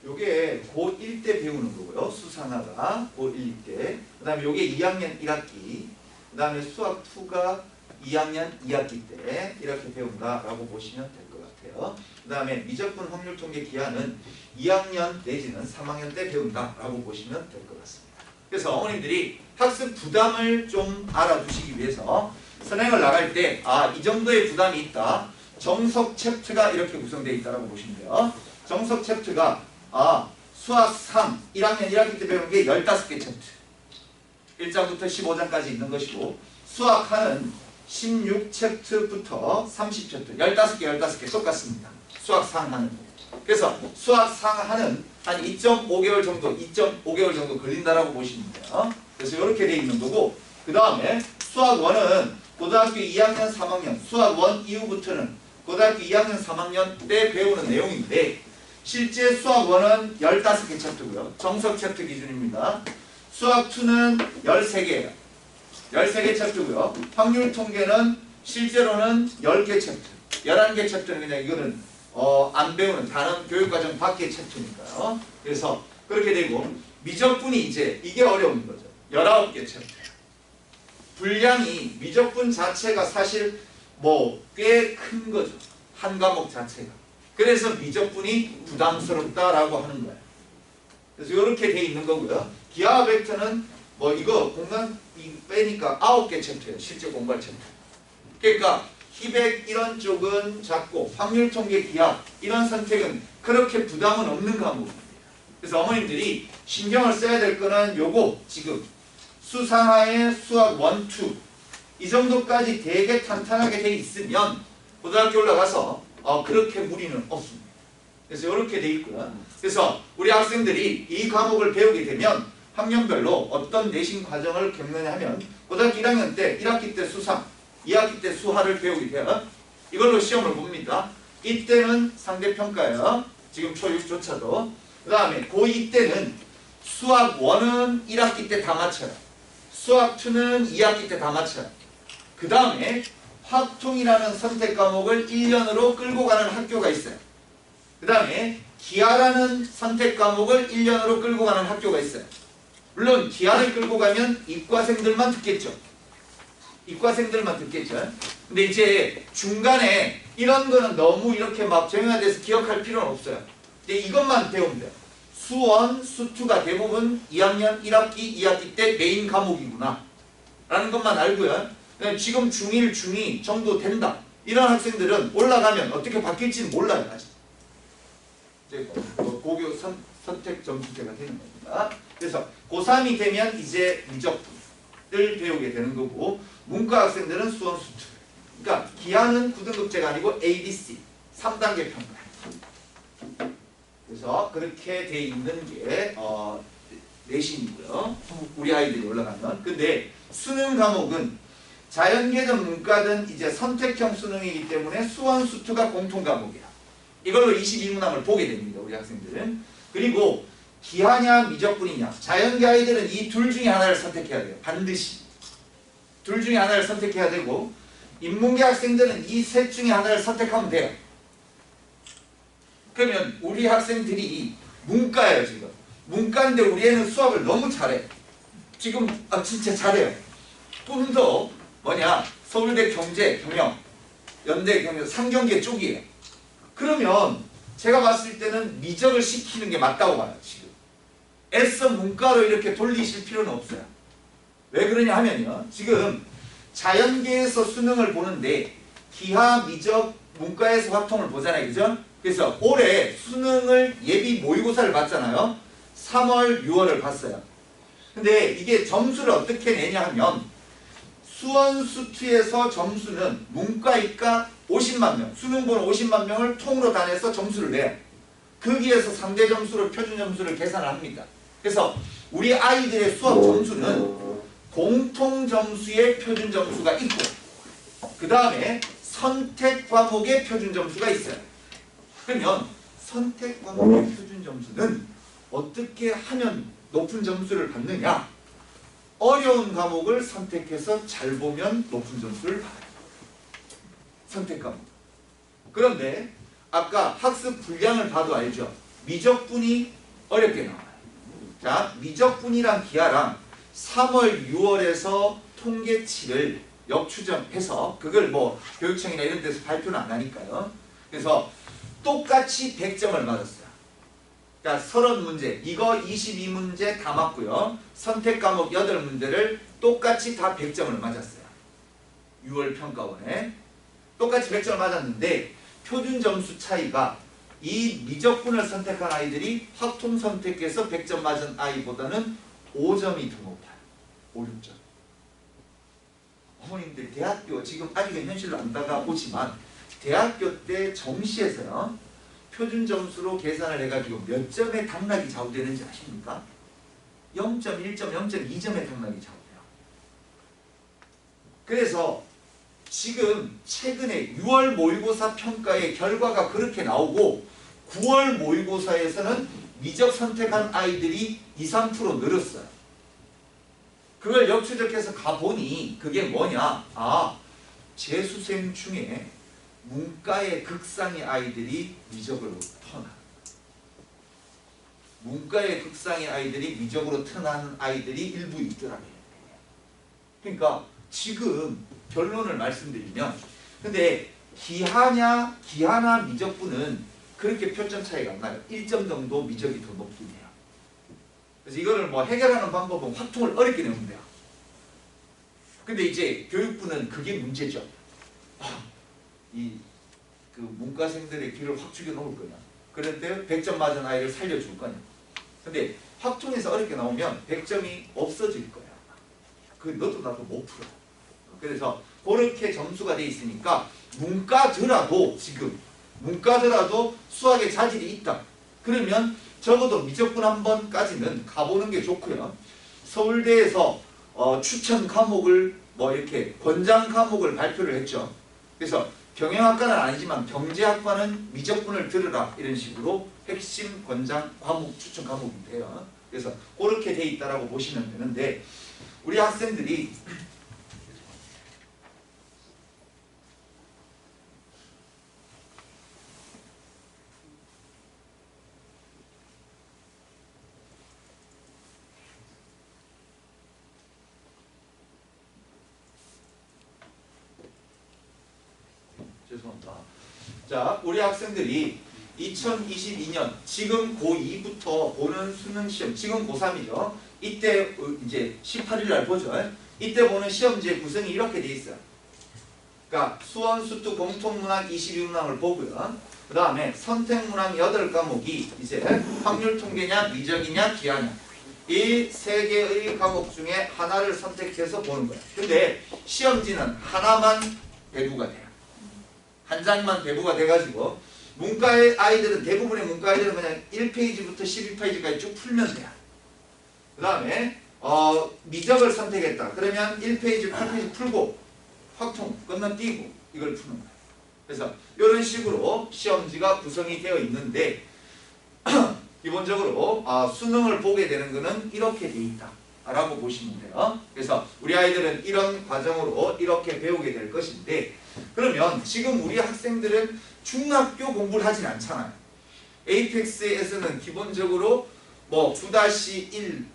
요게 고1 때 배우는 거고요. 수산화가 고1 때. 그 다음에 요게 2학년 1학기. 그 다음에 수학 2가 2학년 2학기 때 이렇게 배운다라고 보시면 될 것 같아요. 그 다음에 미적분 확률 통계 기하는 2학년 내지는 3학년 때 배운다라고 보시면 될 것 같습니다. 그래서 어머님들이 학습 부담을 좀 알아두시기 위해서 선행을 나갈 때 이 정도의 부담이 있다. 정석 챕터가 이렇게 구성되어 있다고 보시면 돼요. 정석 챕터가 수학 3, 1학년 1학기 때 배우는 게 15개 챕터 1장부터 15장까지 있는 것이고 수학 하는 16챕터부터 30챕터 15개 똑같습니다. 수학 상하는 그래서 수학 상하는 한 2.5개월 정도 걸린다라고 보시면 돼요. 그래서 이렇게 돼 있는 거고 그 다음에 수학 1은 고등학교 2학년 3학년 수학 1 이후부터는 고등학교 2학년 3학년 때 배우는 내용인데 실제 수학 1은 15개 챕터고요. 정석 챕터 기준입니다. 수학 2는 13개예요. 13개 챕터고요. 확률 통계는 실제로는 10개 챕터. 11개 챕터는 그냥 이거는 안 배우는 다른 교육과정 밖의 챕터니까요. 그래서 그렇게 되고 미적분이 이제 이게 어려운 거죠. 19개 챕터. 분량이 미적분 자체가 사실 꽤 큰 거죠. 한 과목 자체가. 그래서 미적분이 부담스럽다라고 하는 거예요. 그래서 이렇게 돼 있는 거고요. 기하 벡터는 이거 공간 빼니까 9개 챕터예요. 실제 공부할 챕터. 그러니까 희백 이런 쪽은 작고 확률 통계 기하 이런 선택은 그렇게 부담은 없는 과목입니다. 그래서 어머님들이 신경을 써야 될 거는 요거 지금 수상하의 수학 1, 2 이 정도까지 되게 탄탄하게 돼 있으면 고등학교 올라가서 그렇게 무리는 없습니다. 그래서 이렇게 돼 있고요. 그래서 우리 학생들이 이 과목을 배우게 되면 학년별로 어떤 내신 과정을 겪느냐 하면 고등학교 1학년 때 1학기 때 수상 2학기 때 수화를 배우게 돼요. 이걸로 시험을 봅니다. 이때는 상대평가예요. 지금 초6조차도. 그 다음에 고2 때는 수학 1은 1학기 때 다 맞춰요. 수학 2는 2학기 때 다 맞춰요. 그 다음에 확통이라는 선택 과목을 1년으로 끌고 가는 학교가 있어요. 그 다음에 기하라는 선택 과목을 1년으로 끌고 가는 학교가 있어요. 물론 기하를 끌고 가면 이과생들만 듣겠죠. 근데 이제 중간에 이런 거는 너무 이렇게 막 정형화돼서 기억할 필요는 없어요. 근데 이것만 배우면 돼요. 수1, 수2가 대부분 2학년 1학기, 2학기 때 메인 과목이구나 라는 것만 알고요. 지금 중1, 중2 정도 된다. 이런 학생들은 올라가면 어떻게 바뀔지는 몰라요. 아직. 이제 고교 선택 점수제가 되는 겁니다. 그래서 고3이 되면 이제 미적분을 배우게 되는 거고 문과 학생들은 수원, 수2. 그러니까 기하는 9등급제가 아니고 A, B, C 3단계 평가. 그래서 그렇게 돼 있는 게 내신이고요. 우리 아이들이 올라가면. 근데 수능 과목은 자연계든 문과든 이제 선택형 수능이기 때문에 수원, 수2가 공통 과목이야. 이걸로 22문항을 보게 됩니다. 우리 학생들은. 그리고 기하냐 미적분이냐. 자연계 아이들은 이 둘 중에 하나를 선택해야 돼요. 반드시. 둘 중에 하나를 선택해야 되고 인문계 학생들은 이 셋 중에 하나를 선택하면 돼요. 그러면 우리 학생들이 문과예요. 지금. 문과인데 우리 애는 수학을 너무 잘해. 지금 진짜 잘해요. 꿈도 서울대 경제, 경영, 연대 경영, 상경계 쪽이에요. 그러면 제가 봤을 때는 미적을 시키는 게 맞다고 봐요. 지금 애써 문과로 이렇게 돌리실 필요는 없어요. 왜 그러냐 하면요, 지금 자연계에서 수능을 보는데 기하, 미적, 문과에서 확통을 보잖아요, 그죠? 그래서 올해 수능을 예비 모의고사를 봤잖아요. 3월, 6월을 봤어요. 근데 이게 점수를 어떻게 내냐 하면 수원수투에서 점수는 문과이과 50만 명, 수능 보는 50만 명을 통으로 다 내서 점수를 내요. 거기에서 상대 점수를, 표준 점수를 계산을 합니다. 그래서 우리 아이들의 수학 점수는 공통 점수의 표준 점수가 있고 그 다음에 선택 과목의 표준 점수가 있어요. 그러면 선택 과목의 표준 점수는 어떻게 하면 높은 점수를 받느냐? 어려운 과목을 선택해서 잘 보면 높은 점수를 받아요. 선택 과목. 그런데 아까 학습 분량을 봐도 알죠? 미적분이 어렵게 나와요. 자, 미적분이랑 기하랑 3월, 6월에서 통계치를 역추정해서 그걸 뭐 교육청이나 이런 데서 발표는 안 하니까요. 그래서 똑같이 100점을 맞았어요. 그러니까 30문제, 이거 22문제 다 맞고요. 선택 과목 8문제를 똑같이 다 100점을 맞았어요. 6월 평가원에. 똑같이 100점을 맞았는데 표준 점수 차이가 이 미적분을 선택한 아이들이 확통 선택해서 100점 맞은 아이보다는 5점이 더 높아요. 5, 6점. 어머님들 대학교 지금 아직은 현실로 안 다가오지만 대학교 때 정시에서요. 표준 점수로 계산을 해가지고 몇 점의 당락이 좌우되는지 아십니까? 0.1점, 0.2점의 당락이 좌우돼요. 그래서 지금 최근에 6월 모의고사 평가의 결과가 그렇게 나오고 9월 모의고사에서는 미적 선택한 아이들이 2, 3% 늘었어요. 그걸 역추적해서 가보니 그게 뭐냐? 아, 재수생 중에 문과의 극상의 아이들이 미적으로 턴한. 문과의 극상의 아이들이 미적으로 턴하는 아이들이 일부 있더라고요. 그러니까 지금 결론을 말씀드리면 근데 기하나 미적분은 그렇게 표점 차이가 안 나요. 1점 정도 미적이 더 높긴 해요. 그래서 이거를 뭐 해결하는 방법은 확통을 어렵게 내면 돼요. 근데 이제 교육부는 그게 문제죠. 그 문과생들의 길을 확 죽여 놓을 거냐. 그런데 100점 맞은 아이를 살려줄 거냐. 근데 확통에서 어렵게 나오면 100점이 없어질 거야. 그 너도 나도 못 풀어. 그래서 그렇게 점수가 돼 있으니까 문과더라도 지금 문과더라도 수학에 자질이 있다. 그러면 적어도 미적분 한 번까지는 가보는 게 좋고요. 서울대에서 추천 과목을 뭐 이렇게 권장 과목을 발표를 했죠. 그래서 경영학과는 아니지만 경제학과는 미적분을 들으라 이런 식으로 핵심 권장 과목 추천 과목이 돼요. 그래서 그렇게 돼 있다라고 보시면 되는데 우리 학생들이 죄송합니다. 자, 우리 학생들이 2022년 지금 고2부터 보는 수능 시험, 지금 고3이죠. 이때 이제 18일 날 보죠. 이때 보는 시험지의 구성이 이렇게 돼 있어요. 그러니까 수원, 수투, 공통문항 22문항을 보고요. 그 다음에 선택문항 8과목이 이제 확률 통계냐, 미적이냐, 기하냐. 이 세 개의 과목 중에 하나를 선택해서 보는 거예요. 근데 시험지는 하나만 배부가 돼요. 한 장만 배부가 돼가지고 문과의 아이들은 대부분의 문과 아이들은 그냥 1페이지부터 12페이지까지 쭉 풀면 돼요. 그 다음에 미적을 선택했다. 그러면 1페이지, 8페이지 풀고 확통 건너뛰고 이걸 푸는 거예요. 그래서 이런 식으로 시험지가 구성이 되어 있는데 기본적으로 수능을 보게 되는 것은 이렇게 돼 있다 라고 보시면 돼요. 그래서 우리 아이들은 이런 과정으로 이렇게 배우게 될 것인데 그러면 지금 우리 학생들은 중학교 공부를 하진 않잖아요. 에이펙스에서는 기본적으로 뭐 9-1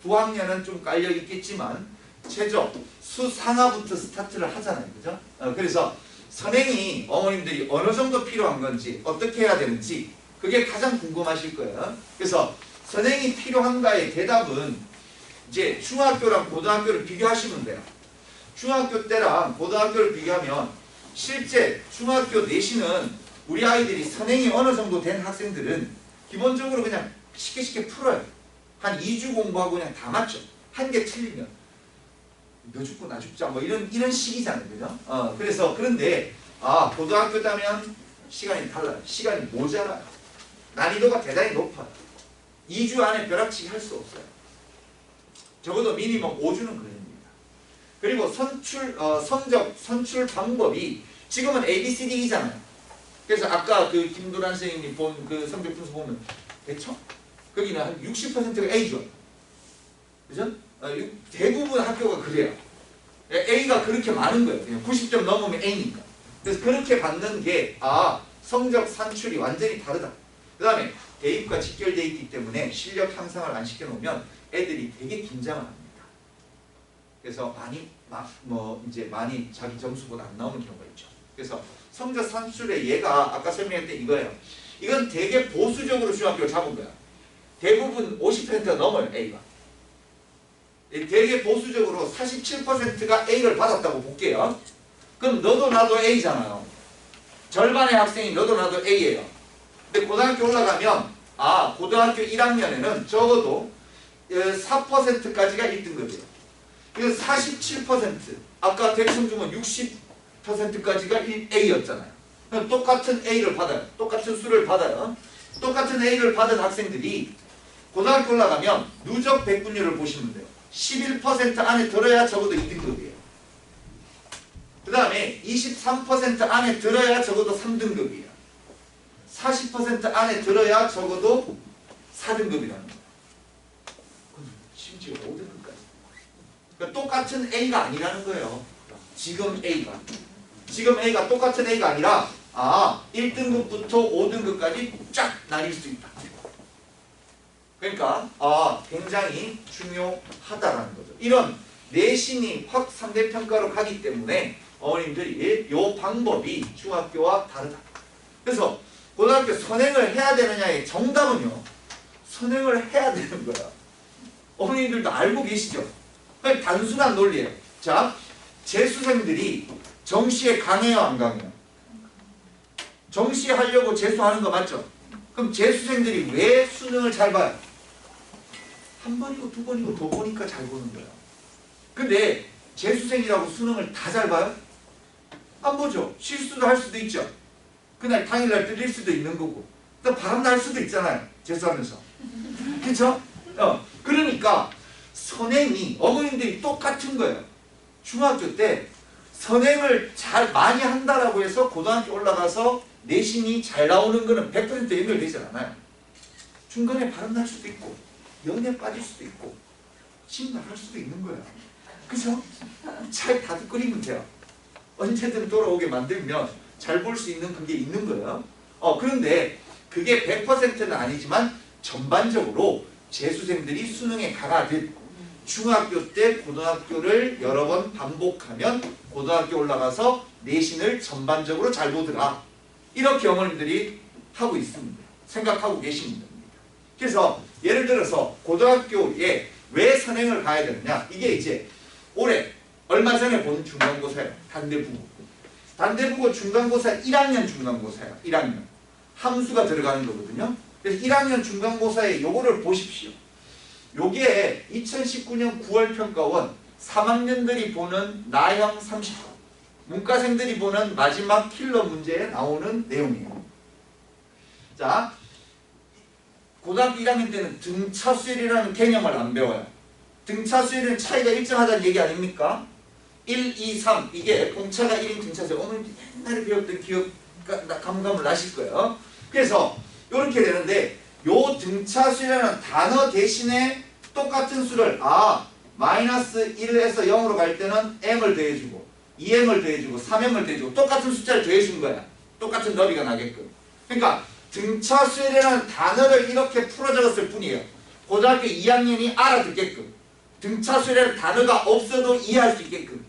9학년은 좀 깔려 있겠지만 최저 수상하부터 스타트를 하잖아요. 그죠? 그래서 선행이 어머님들이 어느 정도 필요한 건지 어떻게 해야 되는지 그게 가장 궁금하실 거예요. 그래서 선행이 필요한가의 대답은 이제 중학교랑 고등학교를 비교하시면 돼요. 중학교 때랑 고등학교를 비교하면 실제 중학교 내신은 우리 아이들이 선행이 어느 정도 된 학생들은 기본적으로 그냥 쉽게 풀어요. 한 2주 공부하고 그냥 다 맞죠. 한 개 틀리면 너 죽고 나 죽자 뭐 이런 식이잖아요. 그죠? 그래서 그런데 고등학교 때면 시간이 달라요. 시간이 모자라요. 난이도가 대단히 높아요. 2주 안에 벼락치기 할 수 없어요. 적어도 미니멈 5주는 걸립니다. 그리고 성적 선출 방법이 지금은 ABCD이잖아요. 그래서 아까 그 김도란 선생님이 본 그 성적 분수 보면 대충 거기는 한 60%가 A죠. 그죠? 대부분 학교가 그래요. A가 그렇게 많은 거예요. 그냥 90점 넘으면 A니까. 그래서 그렇게 받는 게 성적 산출이 완전히 다르다. 그 다음에 대입과 직결되어 있기 때문에 실력 향상을 안 시켜놓으면 애들이 되게 긴장을 합니다. 그래서 많이 자기 점수보다 안 나오는 경우가 있죠. 그래서 성적 산출의 예가 아까 설명했던 이거예요. 이건 되게 보수적으로 중학교를 잡은 거야. 대부분 50%가 넘어요, A가. 되게 보수적으로 47%가 A를 받았다고 볼게요. 그럼 너도 나도 A잖아요. 절반의 학생이 너도 나도 A예요. 근데 고등학교 올라가면 고등학교 1학년에는 적어도 4%까지가 1등급이에요. 그래서 47% 아까 대충 주면 60%까지가 A였잖아요. 똑같은 A를 받아요. 똑같은 수를 받아요. 똑같은 A를 받은 학생들이 고등학교 올라가면 누적 백분율을 보시면 돼요. 11% 안에 들어야 적어도 2등급이에요. 그 다음에 23% 안에 들어야 적어도 3등급이에요. 40% 안에 들어야 적어도 4등급이라는 거예요. 심지어 5등급까지. 그러니까 똑같은 A가 아니라는 거예요. 지금 A가 똑같은 A가 아니라 1등급부터 5등급까지 쫙 나뉠 수 있다. 그러니까 굉장히 중요하다라는 거죠. 이런 내신이 확 상대평가로 가기 때문에 어머님들이 이 방법이 중학교와 다르다. 그래서 고등학교 선행을 해야 되느냐의 정답은요. 선행을 해야 되는 거야. 어머님들도 알고 계시죠? 단순한 논리예요. 자, 재수생들이 정시에 강해요, 안 강해요? 정시에 하려고 재수하는 거 맞죠? 그럼 재수생들이 왜 수능을 잘 봐요? 한 번이고 두 번이고 더 보니까 잘 보는 거야. 근데 재수생이라고 수능을 다 잘 봐요? 안 보죠. 실수도 할 수도 있죠. 그날 당일날 들릴 수도 있는 거고 또 바람 날 수도 있잖아요. 재수하면서. 그렇죠? 그러니까 선행이 어머님들이 똑같은 거예요. 중학교 때 선행을 잘 많이 한다라고 해서 고등학교 올라가서 내신이 잘 나오는 거는 100% 연결되지 않아요. 중간에 바람 날 수도 있고 연애 빠질 수도 있고 심각할 수도 있는 거야. 그죠? 잘 다듬거리면 돼요. 언제든 돌아오게 만들면 잘 볼 수 있는 그게 있는 거예요. 그런데 그게 100%는 아니지만 전반적으로 재수생들이 수능에 강하듯 중학교 때 고등학교를 여러 번 반복하면 고등학교 올라가서 내신을 전반적으로 잘 보더라. 이렇게 어머님들이 하고 있습니다. 생각하고 계십니다. 그래서 예를 들어서 고등학교에 왜 선행을 가야 되느냐. 이게 이제 올해 얼마 전에 본 중간고사예요. 단대국어. 단대국어 중간고사 1학년 중간고사예요. 1학년. 함수가 들어가는 거거든요. 그래서 1학년 중간고사에 요거를 보십시오. 요게 2019년 9월 평가원 3학년들이 보는 나형 30번. 문과생들이 보는 마지막 킬러 문제에 나오는 내용이에요. 자, 고등학교 1학년 때는 등차수열이라는 개념을 안 배워요. 등차수열은 차이가 일정하다는 얘기 아닙니까? 1, 2, 3 이게 공차가 1인 등차수열. 어머니 옛날에 배웠던 기억 감감을 나실 거예요. 그래서 이렇게 되는데 요 등차수열이라는 단어 대신에 똑같은 수를 마이너스 1에서 0으로 갈 때는 m을 더해주고 2m을 더해주고 3m을 더해주고 똑같은 숫자를 더해준 거야. 똑같은 너비가 나게끔. 그러니까 등차수열이라는 단어를 이렇게 풀어 적었을 뿐이에요. 고등학교 2학년이 알아듣게끔. 등차수열이라는 단어가 없어도 이해할 수 있게끔.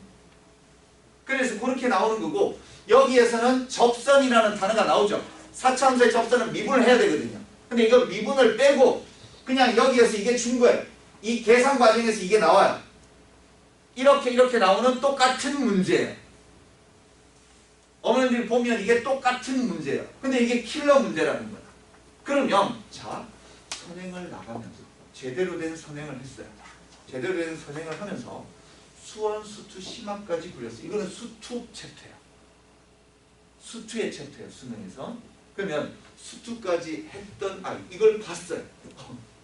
그래서 그렇게 나오는 거고 여기에서는 접선이라는 단어가 나오죠. 사차함수의 접선은 미분을 해야 되거든요. 근데 이걸 미분을 빼고 그냥 여기에서 이게 준 거예요. 이 계산 과정에서 이게 나와요. 이렇게 나오는 똑같은 문제예요. 어머님들이 보면 이게 똑같은 문제예요. 근데 이게 킬러 문제라는 거야. 그러면 자, 선행을 나가면서 제대로 된 선행을 했어요. 제대로 된 선행을 하면서 수원, 수투, 심화까지 그렸어요. 이거는 수투 챕터예요. 수투의 챕터예요. 수능에서. 그러면 수투까지 했던 아이, 이걸 봤어요.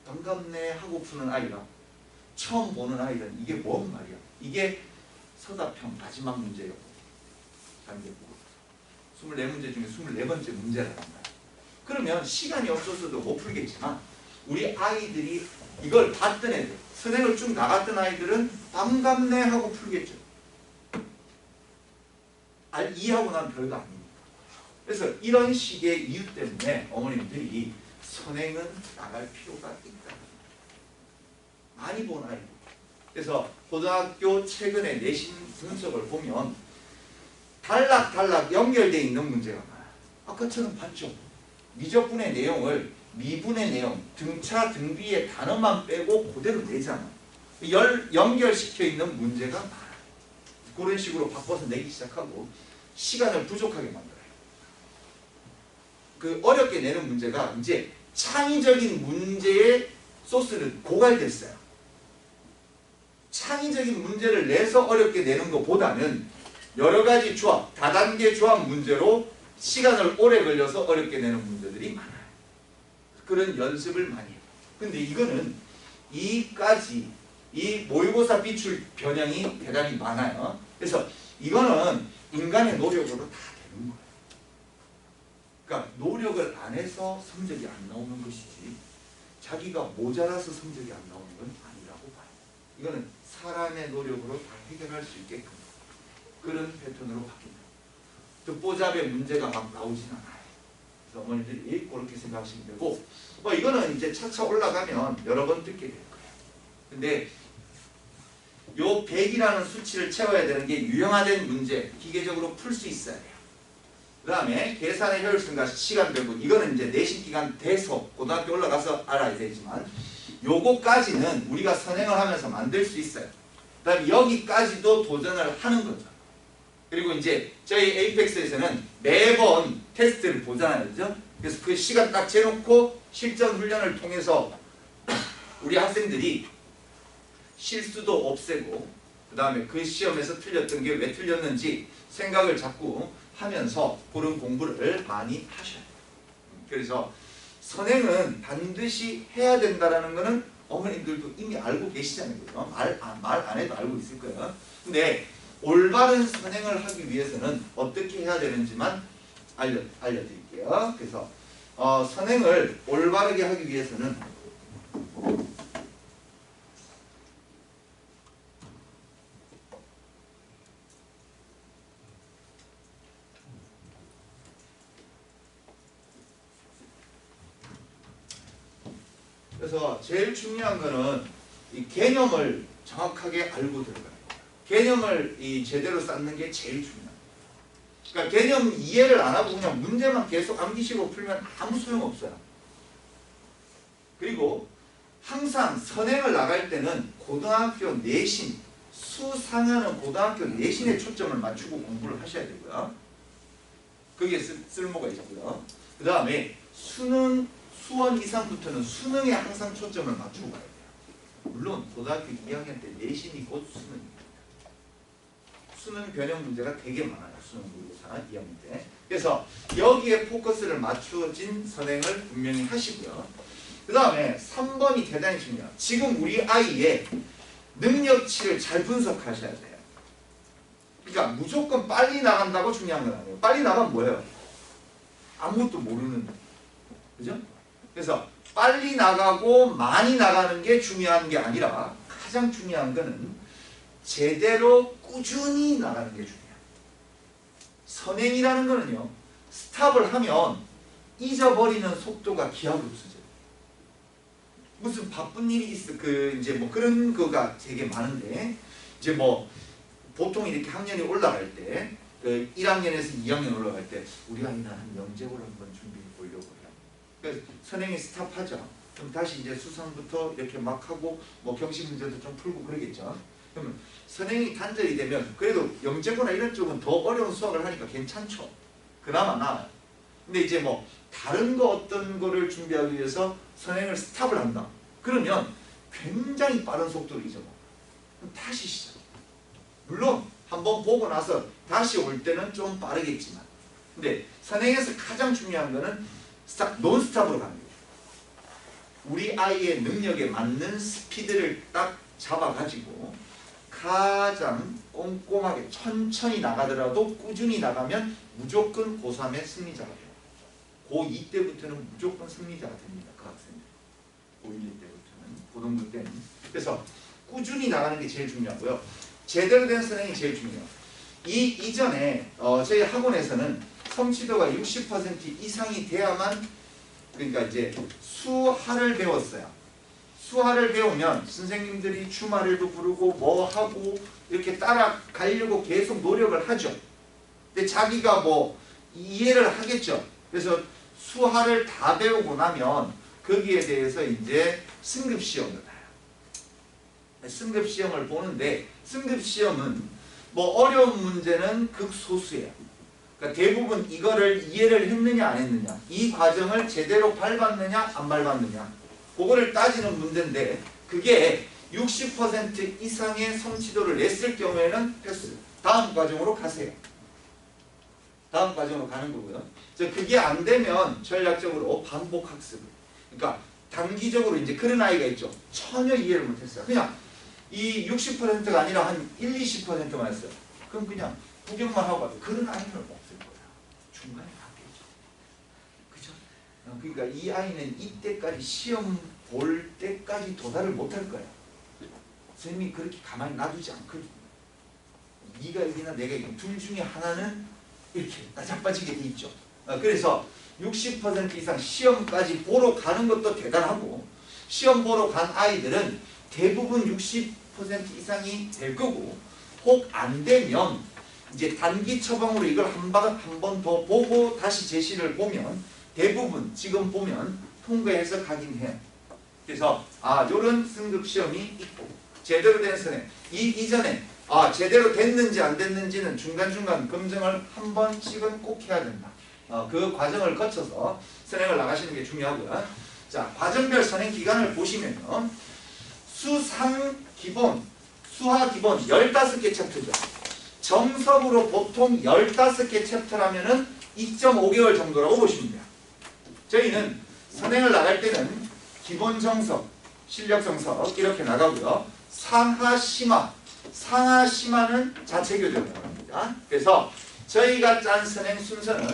반갑네 하고 푸는 아이랑 처음 보는 아이는 이게 뭔 말이야? 이게 서답형 마지막 문제예요. 단계부 24문제 중에 24번째 문제라는 거야. 그러면 시간이 없어서도 못 풀겠지만 우리 아이들이 이걸 봤던 애들, 선행을 쭉 나갔던 아이들은 반갑네 하고 풀겠죠. 이해하고 난 별거 아닙니다. 그래서 이런 식의 이유 때문에 어머님들이 선행은 나갈 필요가 있다. 많이 본 아이들. 그래서 고등학교 최근에 내신 분석을 보면 단락단락 연결되어 있는 문제가 많아요. 아까처럼 봤죠. 미적분의 내용을 미분의 내용, 등차, 등비의 단어만 빼고 그대로 내잖아. 연결시켜 있는 문제가 많아요. 그런 식으로 바꿔서 내기 시작하고 시간을 부족하게 만들어요. 그 어렵게 내는 문제가 이제 창의적인 문제의 소스는 고갈됐어요. 창의적인 문제를 내서 어렵게 내는 것보다는 여러 가지 조합, 다단계 조합 문제로 시간을 오래 걸려서 어렵게 내는 문제들이 많아요. 그런 연습을 많이 해요. 근데 이거는 이 모의고사 비출 변형이 대단히 많아요. 그래서 이거는 인간의 노력으로 다 되는 거예요. 그러니까 노력을 안 해서 성적이 안 나오는 것이지 자기가 모자라서 성적이 안 나오는 건 아니라고 봐요. 이거는 사람의 노력으로 다 해결할 수 있게끔 그런 패턴으로 바뀝니다. 듣보잡의 문제가 막 나오진 않아요. 그래서 어머니들이 그렇게 생각하시면 되고 이거는 이제 차차 올라가면 여러 번 듣게 될 거예요. 근데 요 100이라는 수치를 채워야 되는 게 유형화된 문제, 기계적으로 풀 수 있어야 돼요. 그 다음에 계산의 효율성과 시간 배분, 이거는 이제 내신 기간 돼서 고등학교 올라가서 알아야 되지만 요거까지는 우리가 선행을 하면서 만들 수 있어요. 그 다음에 여기까지도 도전을 하는 거죠. 그리고 이제 저희 에이펙스에서는 매번 테스트를 보잖아요. 그죠? 그래서 그 시간 딱 재놓고 실전 훈련을 통해서 우리 학생들이 실수도 없애고 그 다음에 그 시험에서 틀렸던 게 왜 틀렸는지 생각을 자꾸 하면서 그런 공부를 많이 하셔야 돼요. 그래서 선행은 반드시 해야 된다는 거는 어머님들도 이미 알고 계시잖아요. 말 안 해도 알고 있을 거예요. 근데 올바른 선행을 하기 위해서는 어떻게 해야 되는지만 알려드릴게요. 그래서 선행을 올바르게 하기 위해서는 그래서 제일 중요한 거는 이 개념을 정확하게 알고 들어가요. 개념을 제대로 쌓는 게 제일 중요해요. 그러니까 개념 이해를 안 하고 그냥 문제만 계속 암기식으로 풀면 아무 소용없어요. 그리고 항상 선행을 나갈 때는 고등학교 내신, 수상하는 고등학교 내신에 초점을 맞추고 공부를 하셔야 되고요. 그게 쓸모가 있고요. 그 다음에 수원 이상부터는 수능에 항상 초점을 맞추고 가야 돼요. 물론 고등학교 2학년 때 내신이 곧 수능입니다. 수능 변형 문제가 되게 많아요. 수능 모의고사 2학년 때. 그래서 여기에 포커스를 맞추어진 선행을 분명히 하시고요. 그 다음에 3번이 대단히 중요해요. 지금 우리 아이의 능력치를 잘 분석하셔야 돼요. 그러니까 무조건 빨리 나간다고 중요한 건 아니에요. 빨리 나가면 뭐예요? 아무것도 모르는 거예요. 그죠? 그래서 빨리 나가고 많이 나가는 게 중요한 게 아니라 가장 중요한 거는 제대로 꾸준히 나가는 게 중요해요. 선행이라는 거는요, 스탑을 하면 잊어버리는 속도가 기하급수죠. 무슨 바쁜 일이 있어, 이제 뭐 그런 거가 되게 많은데, 이제 뭐 보통 이렇게 학년이 올라갈 때 그 1학년에서 2학년 올라갈 때 우리 아이는 한 영재고를 한번 준비해 보려고 해요. 그래서 선행이 스탑하죠. 그럼 다시 이제 수상부터 이렇게 막 하고 뭐 경식 문제도 좀 풀고 그러겠죠. 그러면 선행이 단절이 되면 그래도 영재고나 이런 쪽은 더 어려운 수학을 하니까 괜찮죠. 그나마 나아요. 근데 이제 뭐 다른 거 어떤 거를 준비하기 위해서 선행을 스탑을 한다. 그러면 굉장히 빠른 속도로 잊어먹어요. 그럼 다시 시작. 물론 한번 보고 나서 다시 올 때는 좀 빠르겠지만, 근데 선행에서 가장 중요한 거는 논스탑으로 가는 거예요. 우리 아이의 능력에 맞는 스피드를 딱 잡아가지고 가장 꼼꼼하게 천천히 나가더라도 꾸준히 나가면 무조건 고3의 승리자가 돼요. 고2 때부터는 무조건 승리자가 됩니다. 그 학생들. 고1 때부터는, 고등부 때는. 그래서 꾸준히 나가는 게 제일 중요하고요. 제대로 된 선행이 제일 중요해요. 이전에 저희 학원에서는 성취도가 60% 이상이 돼야만, 그러니까 이제 수하를 배웠어요. 수하를 배우면 선생님들이 주말에도 부르고 뭐 하고 이렇게 따라가려고 계속 노력을 하죠. 근데 자기가 뭐 이해를 하겠죠. 그래서 수하를 다 배우고 나면 거기에 대해서 이제 승급시험을 봐요. 승급시험을 보는데 승급시험은 뭐 어려운 문제는 극소수예요. 그러니까 대부분 이거를 이해를 했느냐 안 했느냐, 이 과정을 제대로 밟았느냐 안 밟았느냐, 그거를 따지는 문제인데 그게 60% 이상의 성취도를 냈을 경우에는 패스. 다음 과정으로 가세요. 다음 과정으로 가는 거고요. 그게 안 되면 전략적으로 반복 학습을. 그러니까 단기적으로 이제 그런 아이가 있죠. 전혀 이해를 못했어요. 그냥 이 60%가 아니라 한 1-20%만 했어요. 그럼 그냥 구경만 하고 가도 그런 아이는 없을 거예요. 중간에 바뀌죠. 그죠? 그러니까 이 아이는 이때까지 시험 볼 때까지 도달을 못할 거예요. 선생님이 그렇게 가만히 놔두지 않거든요. 네가 이기나 내가 이기나 둘 중에 하나는 이렇게 나자빠지게 돼 있죠. 그래서 60% 이상 시험까지 보러 가는 것도 대단하고, 시험 보러 간 아이들은 대부분 60% 이상이 될 거고, 혹 안 되면 이제 단기 처방으로 이걸 한 번 더 보고 다시 제시를 보면 대부분 지금 보면 통과해서 가긴 해요. 그래서 요런 승급 시험이 있고, 제대로 된 선행 이전에 제대로 됐는지 안 됐는지는 중간중간 검증을 한 번씩은 꼭 해야 된다. 그 과정을 거쳐서 선행을 나가시는 게 중요하고요. 자, 과정별 선행 기간을 보시면요. 수상 기본, 수하 기본 15개 챕터죠. 정석으로 보통 15개 챕터라면은 2.5개월 정도라고 보시면 돼요. 저희는 선행을 나갈 때는 기본 정석, 실력 정석 이렇게 나가고요. 상하 심화, 상하 심화는 자체 교재로 나갑니다. 그래서 저희가 짠 선행 순서는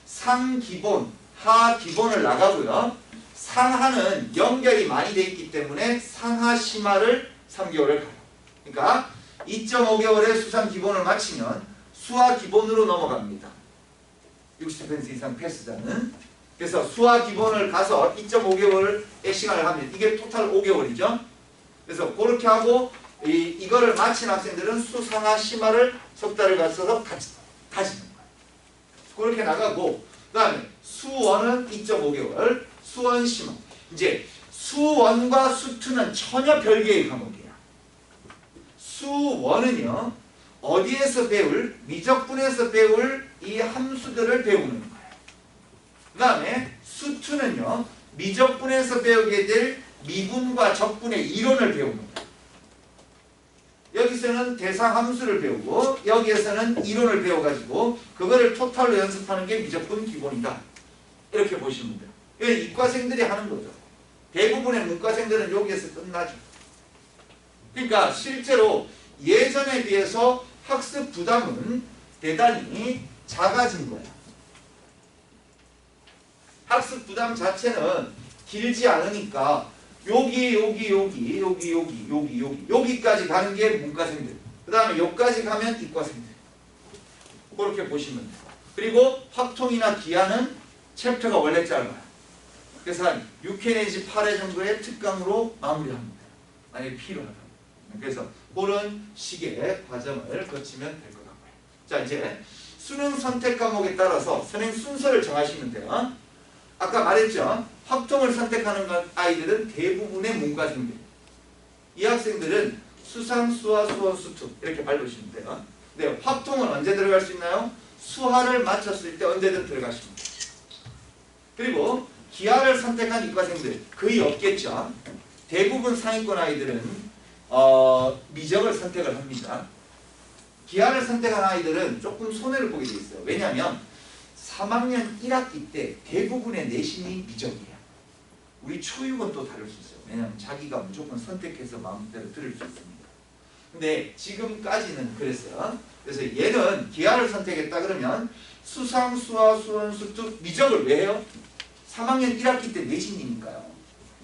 상 기본, 하 기본을 나가고요. 상하는 연결이 많이 돼 있기 때문에 상하 심화를 3개월을 가요. 그러니까 2.5개월의 수상 기본을 마치면 수하 기본으로 넘어갑니다. 60% 이상 패스자는. 그래서 수하 기본을 가서 2.5개월의 시간을 하면 이게 토탈 5개월이죠. 그래서 그렇게 하고 이거를 마친 학생들은 수상하 심화를 석 달을 갖춰서 가지는 거예요. 그렇게 나가고, 그 다음에 수원은 2.5개월, 수원 심화. 이제 수원과 수투는 전혀 별개의 과목이에요. 수원은요, 어디에서 배울, 미적분에서 배울 이 함수들을 배우는 거예요. 그 다음에 수투는요, 미적분에서 배우게 될 미분과 적분의 이론을 배우는 거예요. 여기서는 대상 함수를 배우고 여기에서는 이론을 배워가지고 그거를 토탈로 연습하는 게 미적분 기본이다. 이렇게 보시면 돼요. 이건 이과생들이 하는 거죠. 대부분의 문과생들은 여기에서 끝나죠. 그러니까 실제로 예전에 비해서 학습 부담은 대단히 작아진 거예요. 학습 부담 자체는 길지 않으니까 여기까지 가는 게 문과생들. 그 다음에 여기까지 가면 이과생들. 그렇게 보시면 돼요. 그리고 확통이나 기하는 챕터가 원래 짧아요. 그래서 한 6회 내지 8회 정도의 특강으로 마무리합니다. 만약에 필요하다면. 그래서 그런 식의 과정을 거치면 될 것 같고요. 자, 이제 수능 선택 과목에 따라서 선행 순서를 정하시면 돼요. 아까 말했죠. 확통을 선택하는 아이들은 대부분의 문과생들. 이 학생들은 수상, 수화, 수원, 수투 이렇게 밟으시면 돼요. 네, 확통은 언제 들어갈 수 있나요? 수화를 마쳤을 때 언제든 들어가십니다. 그리고 기하를 선택한 이과생들 거의 없겠죠. 대부분 상위권 아이들은 미적을 선택을 합니다. 기하를 선택한 아이들은 조금 손해를 보게 돼 있어요. 왜냐하면 3학년 1학기 때 대부분의 내신이 미적이에요. 우리 초육은 또 다를 수 있어요. 왜냐하면 자기가 무조건 선택해서 마음대로 들을 수 있습니다. 근데 지금까지는 그랬어요. 그래서 얘는 기하를 선택했다 그러면 수상, 수화, 수원, 수투, 미적을 왜 해요? 3학년 1학기 때 내신이니까요.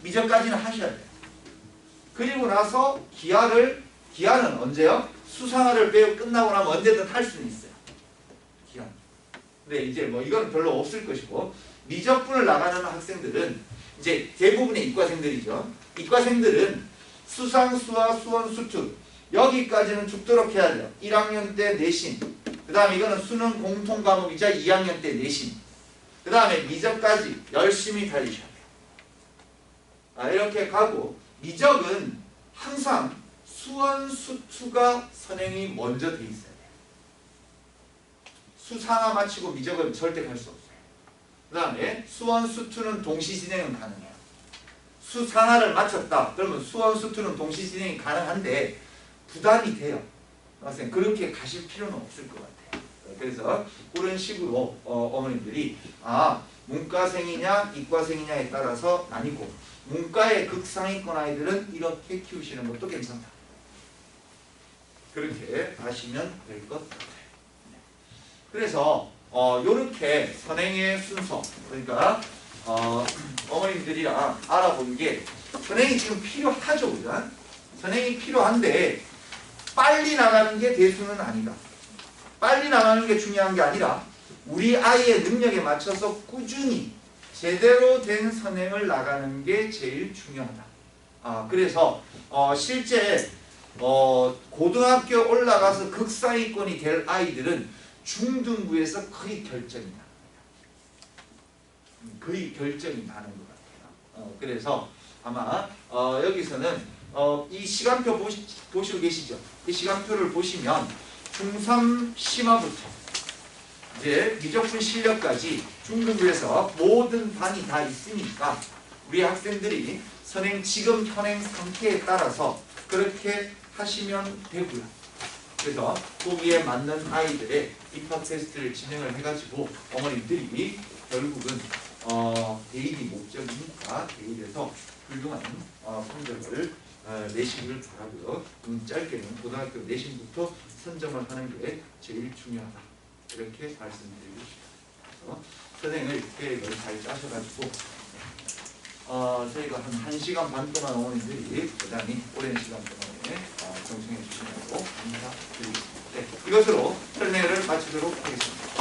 미적까지는 하셔야 돼요. 그리고 나서 기하는 언제요? 수상화를 배우 끝나고 나면 언제든 할 수는 있어요. 기하. 근데 이제 뭐 이건 별로 없을 것이고 미적분을 나가는 학생들은 이제 대부분의 이과생들이죠. 이과생들은 수상, 수화, 수원, 수투 여기까지는 죽도록 해야 돼요. 1학년 때 내신. 그 다음에 이거는 수능 공통 과목이자 2학년 때 내신. 그 다음에 미적까지 열심히 달리셔야 돼요. 이렇게 가고 미적은 항상 수원, 수투가 선행이 먼저 돼 있어야 돼요. 수상화 마치고 미적은 절대 갈 수 없어요. 그 다음에 수원, 수투는 동시 진행은 가능해요. 수상화를 마쳤다. 그러면 수원, 수투는 동시 진행이 가능한데 부담이 돼요. 학생 그렇게 가실 필요는 없을 것 같아요. 그래서 그런 식으로 어머님들이 문과생이냐 이과생이냐에 따라서 나뉘고 문과의 극상위권 아이들은 이렇게 키우시는 것도 괜찮다. 그렇게 아시면 될 것 같아요. 그래서 요렇게 선행의 순서 그러니까 어머님들이랑 알아본 게 선행이 지금 필요하죠. 그죠? 선행이 필요한데 빨리 나가는 게 대수는 아니다. 빨리 나가는 게 중요한 게 아니라 우리 아이의 능력에 맞춰서 꾸준히 제대로 된 선행을 나가는 게 제일 중요하다. 그래서 실제 고등학교 올라가서 극상위권이 될 아이들은 중등부에서 거의 결정이 납니다. 거의 결정이 나는 것 같아요. 그래서 아마 여기서는 이 시간표 보시고 계시죠? 이 시간표를 보시면 중3 심화부터 이제 미적분 실력까지 중등부에서 모든 반이 다 있으니까 우리 학생들이 지금 현행 상태에 따라서 그렇게 하시면 되고요. 그래서 거기에 맞는 아이들의 입학 테스트를 진행을 해가지고 어머님들이 결국은 대입이 목적이니까 대입에서 훌륭한 성적을 내시기를 바라고요. 짧게는 고등학교 내신부터 선점을 하는 게 제일 중요하다. 이렇게 말씀드리고 싶습니다. 선행을 계획을 잘 짜셔가지고 저희가 한 1시간 반 동안 어머님들이 대단히 오랜 시간 동안에 정성해 주시느라고 감사드리겠습니다. 네, 이것으로 설명을 마치도록 하겠습니다.